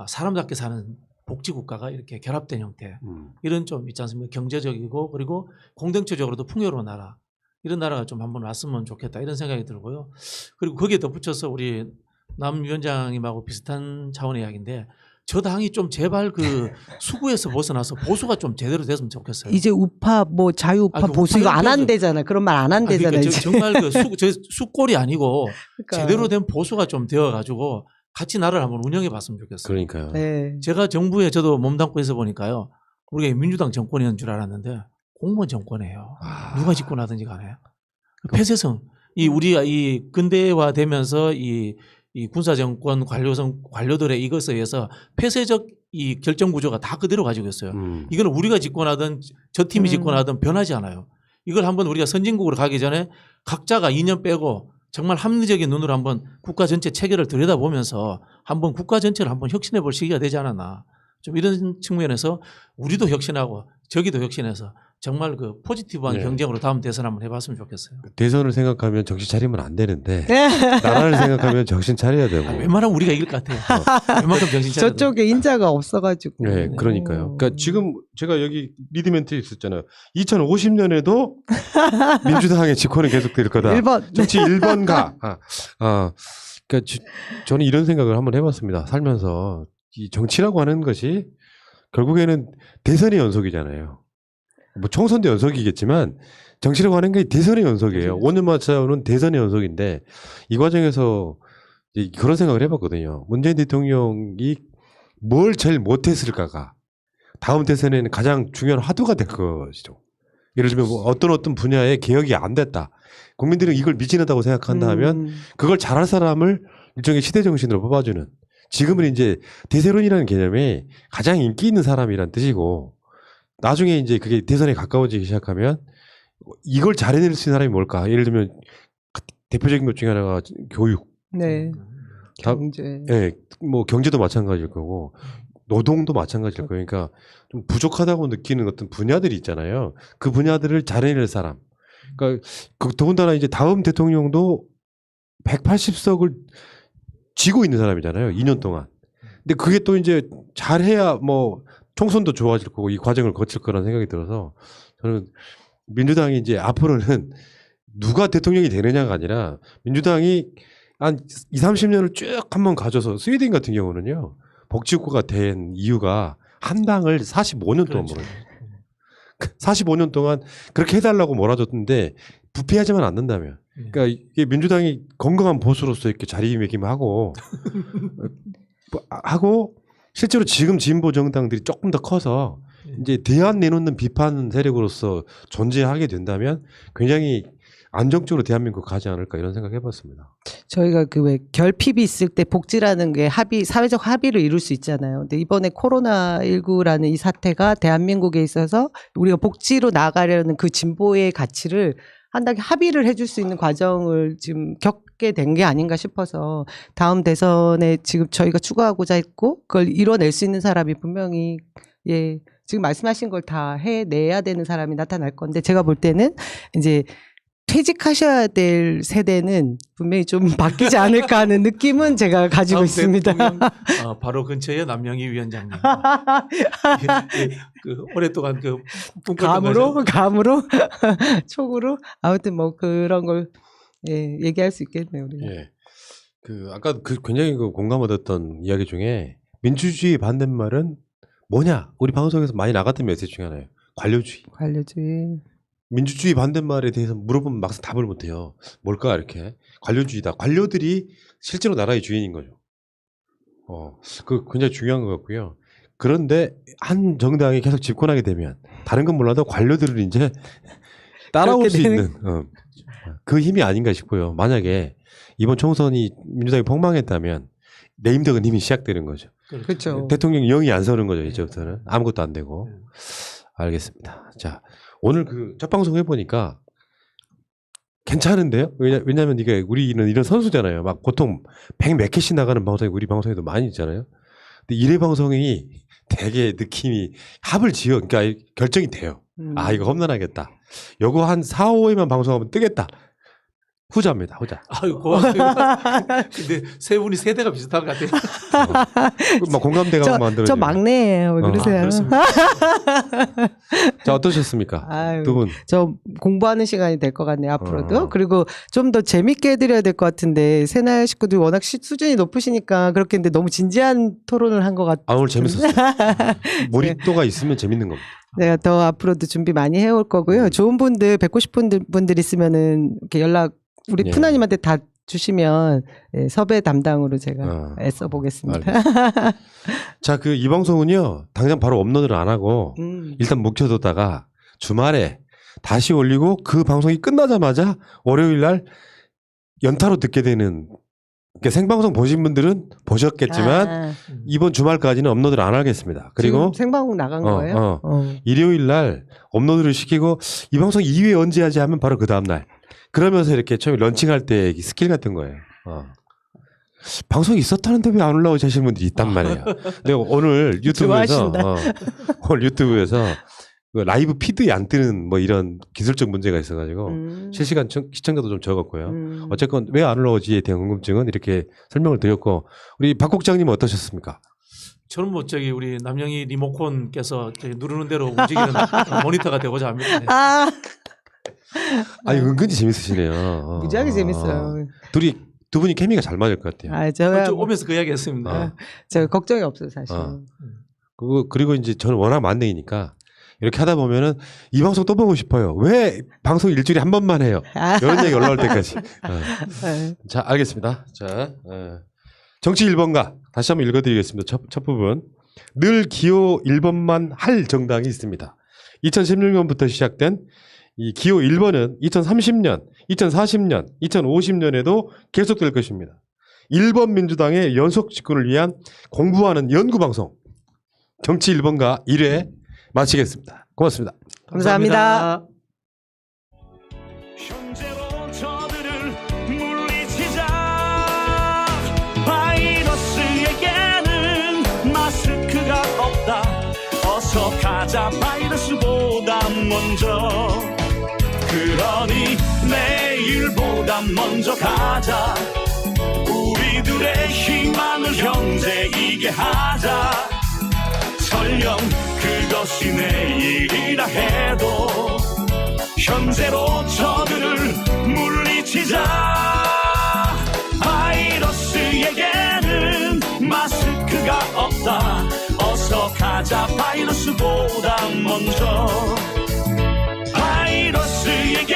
S3: 사람답게 사는 복지국가가 이렇게 결합된 형태, 이런 좀 있지 않습니까? 경제적이고 그리고 공동체적으로도 풍요로운 나라, 이런 나라가 좀 한번 왔으면 좋겠다 이런 생각이 들고요. 그리고 거기에 덧붙여서 우리 남 위원장님하고 비슷한 차원의 이야기인데 저 당이 좀 제발 그 수구에서 벗어나서 보수가 좀 제대로 됐으면 좋겠어요.
S2: 이제 우파 뭐 자유우파 보수 이거 안 한대잖아. 그런 말 안 한대잖아요.
S3: 그러니까 정말 그 수꼴이 아니고 그러니까. 제대로 된 보수가 좀 되어가지고 같이 나라를 한번 운영해 봤으면 좋겠어요.
S1: 그러니까요.
S2: 네.
S3: 제가 정부에 저도 몸담고 있어 보니까요. 우리가 민주당 정권이었는 줄 알았는데 공무원 정권이에요. 누가 집권하든지 간에. 폐쇄성. 우리가 이 근대화되면서 이 군사 정권 관료들의 이것에 의해서 폐쇄적 이 결정 구조가 다 그대로 가지고 있어요. 이거는 우리가 집권하든 저 팀이 집권하든 변하지 않아요. 이걸 한번 우리가 선진국으로 가기 전에 각자가 2년 빼고 정말 합리적인 눈으로 한번 국가 전체 체계를 들여다보면서 한번 국가 전체를 한번 혁신해 볼 시기가 되지 않았나. 좀 이런 측면에서 우리도 혁신하고 저기도 혁신해서 정말 그 포지티브한 경쟁으로 다음 대선 한번 해봤으면 좋겠어요.
S1: 대선을 생각하면 정신 차리면 안 되는데 나라를 생각하면 정신 차려야 되고.
S3: 웬만하면 우리가 이길 것 같아요. 웬만큼 정신 차려야
S2: 저쪽에 인자가 없어가지고.
S1: 네, 그러니까요. 그러니까 지금 제가 여기 리드멘트에 있었잖아요. 2050년에도 민주당의 집권은 계속될 거다.
S2: 1번.
S1: 정치 1번 가. 그러니까 그러니까 저는 이런 생각을 한번 해봤습니다. 살면서 이 정치라고 하는 것이 결국에는 대선의 연속이잖아요. 뭐 총선도 연속이겠지만 정치라고 하는 게 대선의 연속이에요. 5년마다 찾아오는 대선의 연속인데 이 과정에서 그런 생각을 해봤거든요. 문재인 대통령이 뭘 제일 못했을까가 다음 대선에는 가장 중요한 화두가 될 것이죠. 예를 들면 뭐 어떤 분야에 개혁이 안 됐다. 국민들은 이걸 미진하다고 생각한다 하면 그걸 잘할 사람을 일종의 시대 정신으로 뽑아주는. 지금은 이제 대세론이라는 개념이 가장 인기 있는 사람이란 뜻이고 나중에 이제 그게 대선에 가까워지기 시작하면 이걸 잘해낼 수 있는 사람이 뭘까? 예를 들면 대표적인 것 중에 하나가 교육.
S2: 네. 경제.
S1: 네, 뭐 경제도 마찬가지일 거고 노동도 마찬가지일 거예요. 그러니까 좀 부족하다고 느끼는 어떤 분야들이 있잖아요. 그 분야들을 잘해낼 사람. 그러니까 더군다나 이제 다음 대통령도 180석을 쥐고 있는 사람이잖아요. 2년 동안. 근데 그게 또 이제 잘해야 뭐 총선도 좋아질 거고 이 과정을 거칠 거라는 생각이 들어서 저는 민주당이 이제 앞으로는 누가 대통령이 되느냐가 아니라 민주당이 한 20, 30년을 쭉 한번 가져서 스웨덴 같은 경우는요. 복지국가가 된 이유가 한 당을 45년 동안
S3: 그렇죠.
S1: 몰아줬어요. 45년 동안 그렇게 해달라고 몰아줬는데 부패하지만 않는다면. 그러니까 이게 민주당이 건강한 보수로서 이렇게 자리매김하고 하고 실제로 지금 진보 정당들이 조금 더 커서 이제 대안 내놓는 비판 세력으로서 존재하게 된다면 굉장히 안정적으로 대한민국 가지 않을까 이런 생각 해봤습니다.
S2: 저희가 그 왜 결핍이 있을 때 복지라는 게 사회적 합의를 이룰 수 있잖아요. 근데 이번에 코로나19라는 이 사태가 대한민국에 있어서 우리가 복지로 나가려는 그 진보의 가치를 한 단계 합의를 해줄 수 있는 과정을 지금 겪게 된 게 아닌가 싶어서 다음 대선에 지금 저희가 추구하고자 했고 그걸 이뤄낼 수 있는 사람이 분명히 지금 말씀하신 걸 다 해내야 되는 사람이 나타날 건데 제가 볼 때는 이제 퇴직하셔야 될 세대는 분명히 좀 바뀌지 않을까 하는 느낌은 제가 가지고 있습니다.
S3: 바로 근처에 남영희 위원장님. 그 오랫동안 그
S2: 감으로 촉으로 아무튼 뭐 그런 걸 얘기할 수 있겠네요. 우리가.
S1: 예. 그 아까 굉장히 공감 얻었던 이야기 중에 민주주의 반대말은 뭐냐? 우리 방송에서 많이 나갔던 메시지 중에 하나예요. 관료주의.
S2: 관료주의.
S1: 민주주의 반대말에 대해서 물어보면 막상 답을 못해요. 뭘까 이렇게. 관료주의다. 관료들이 실제로 나라의 주인인 거죠. 그 굉장히 중요한 것 같고요. 그런데 한 정당이 계속 집권하게 되면 다른 건 몰라도 관료들을 이제 따라올 수 있는 그 힘이 아닌가 싶고요. 만약에 이번 총선이 민주당이 폭망했다면 내임덕은 힘이 시작되는 거죠.
S2: 그렇죠.
S1: 대통령이 영이 안 서는 거죠. 이제부터는 아무것도 안 되고. 알겠습니다. 자, 오늘 그 첫 방송 해보니까 괜찮은데요? 왜냐면 이게 우리는 이런 선수잖아요. 막 보통 100몇 개씩 나가는 방송이 우리 방송에도 많이 있잖아요. 근데 1회 방송이 되게 느낌이 합을 지어, 그러니까 결정이 돼요. 아, 이거 험난하겠다. 요거 한 4, 5회만 방송하면 뜨겠다. 후자입니다. 후자.
S3: 아유, 고맙습니다. 근데 세 분이 세대가 비슷한 것 같아요.
S1: 막 공감대가 만들어지고.
S2: 저 막내예요. 왜 그러세요?
S3: 그렇습니다.
S1: 자, 어떠셨습니까? 두 분.
S2: 저 공부하는 시간이 될 것 같네요. 앞으로도. 그리고 좀 더 재밌게 해드려야 될 것 같은데 새날 식구들 워낙 수준이 높으시니까 그렇게 했는데 너무 진지한 토론을 한 것 같아요.
S1: 오늘 재밌었어요. 몰입도가 있으면 재밌는 겁니다.
S2: 내가 더 앞으로도 준비 많이 해올 거고요. 좋은 분들, 뵙고 싶은 분들 있으면은 이렇게 연락 우리 푸나님한테 다 주시면 섭외 담당으로 제가 애써 보겠습니다.
S1: 자, 이 방송은요 당장 바로 업로드를 안 하고 일단 묵혀뒀다가 주말에 다시 올리고 그 방송이 끝나자마자 월요일 날 연타로 듣게 되는. 그러니까 생방송 보신 분들은 보셨겠지만 이번 주말까지는 업로드를 안 하겠습니다. 그리고
S2: 지금 생방송 나간 거예요?
S1: 일요일 날 업로드를 시키고 이 방송 2회 언제 하지 하면 바로 그 다음 날. 그러면서 이렇게 처음에 런칭할 때 스킬 같은 거예요. 방송이 있었다는데 왜 안 올라오지 하시는 분들이 있단 말이에요. 내가 오늘 유튜브에서 그 라이브 피드에 안 뜨는 뭐 이런 기술적 문제가 있어가지고 실시간 시청자도 좀 적었고요. 어쨌건 왜 안 올라오지에 대한 궁금증은 이렇게 설명을 드렸고 우리 박 국장님은 어떠셨습니까?
S3: 저는 뭐 우리 남영희 리모컨께서 누르는 대로 움직이는 모니터가 되고자 합니다.
S1: 아니 은근히 재밌으시네요.
S2: 무지하게 재밌어요.
S1: 두 분이 케미가 잘 맞을 것 같아요.
S2: 아, 저야
S3: 좀 오면서 그 이야기했습니다.
S2: 제가 걱정이 없어요 사실.
S1: 그리고 이제 저는 워낙 만능이니까 이렇게 하다 보면은 이 방송 또 보고 싶어요. 왜 방송 일주일에 한 번만 해요? 이런 얘기 올라올 때까지. 자, 알겠습니다. 자, 정치 1번가 다시 한번 읽어드리겠습니다. 첫 부분. 늘 기호 1번만 할 정당이 있습니다. 2016년부터 시작된 이 기호 1번은 2030년, 2040년, 2050년에도 계속될 것입니다. 1번 민주당의 연속 집권을 위한 공부하는 연구방송 정치 1번가 1회 마치겠습니다. 고맙습니다.
S2: 감사합니다.
S4: 현재로 저들을 물리치자. 바이러스에게는 마스크가 없다. 어서 가자 바이러스보다 먼저. 그러니 내일보다 먼저 가자. 우리들의 희망을 형제이게 하자. 설령 그것이 내일이라 해도 현재로 저들을 물리치자. 바이러스에게는 마스크가 없다. 어서 가자 바이러스보다 먼저. 바이러스에게는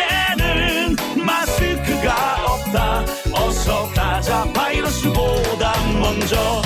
S4: 마스크가 없다. 어서 가자 바이러스보다 먼저.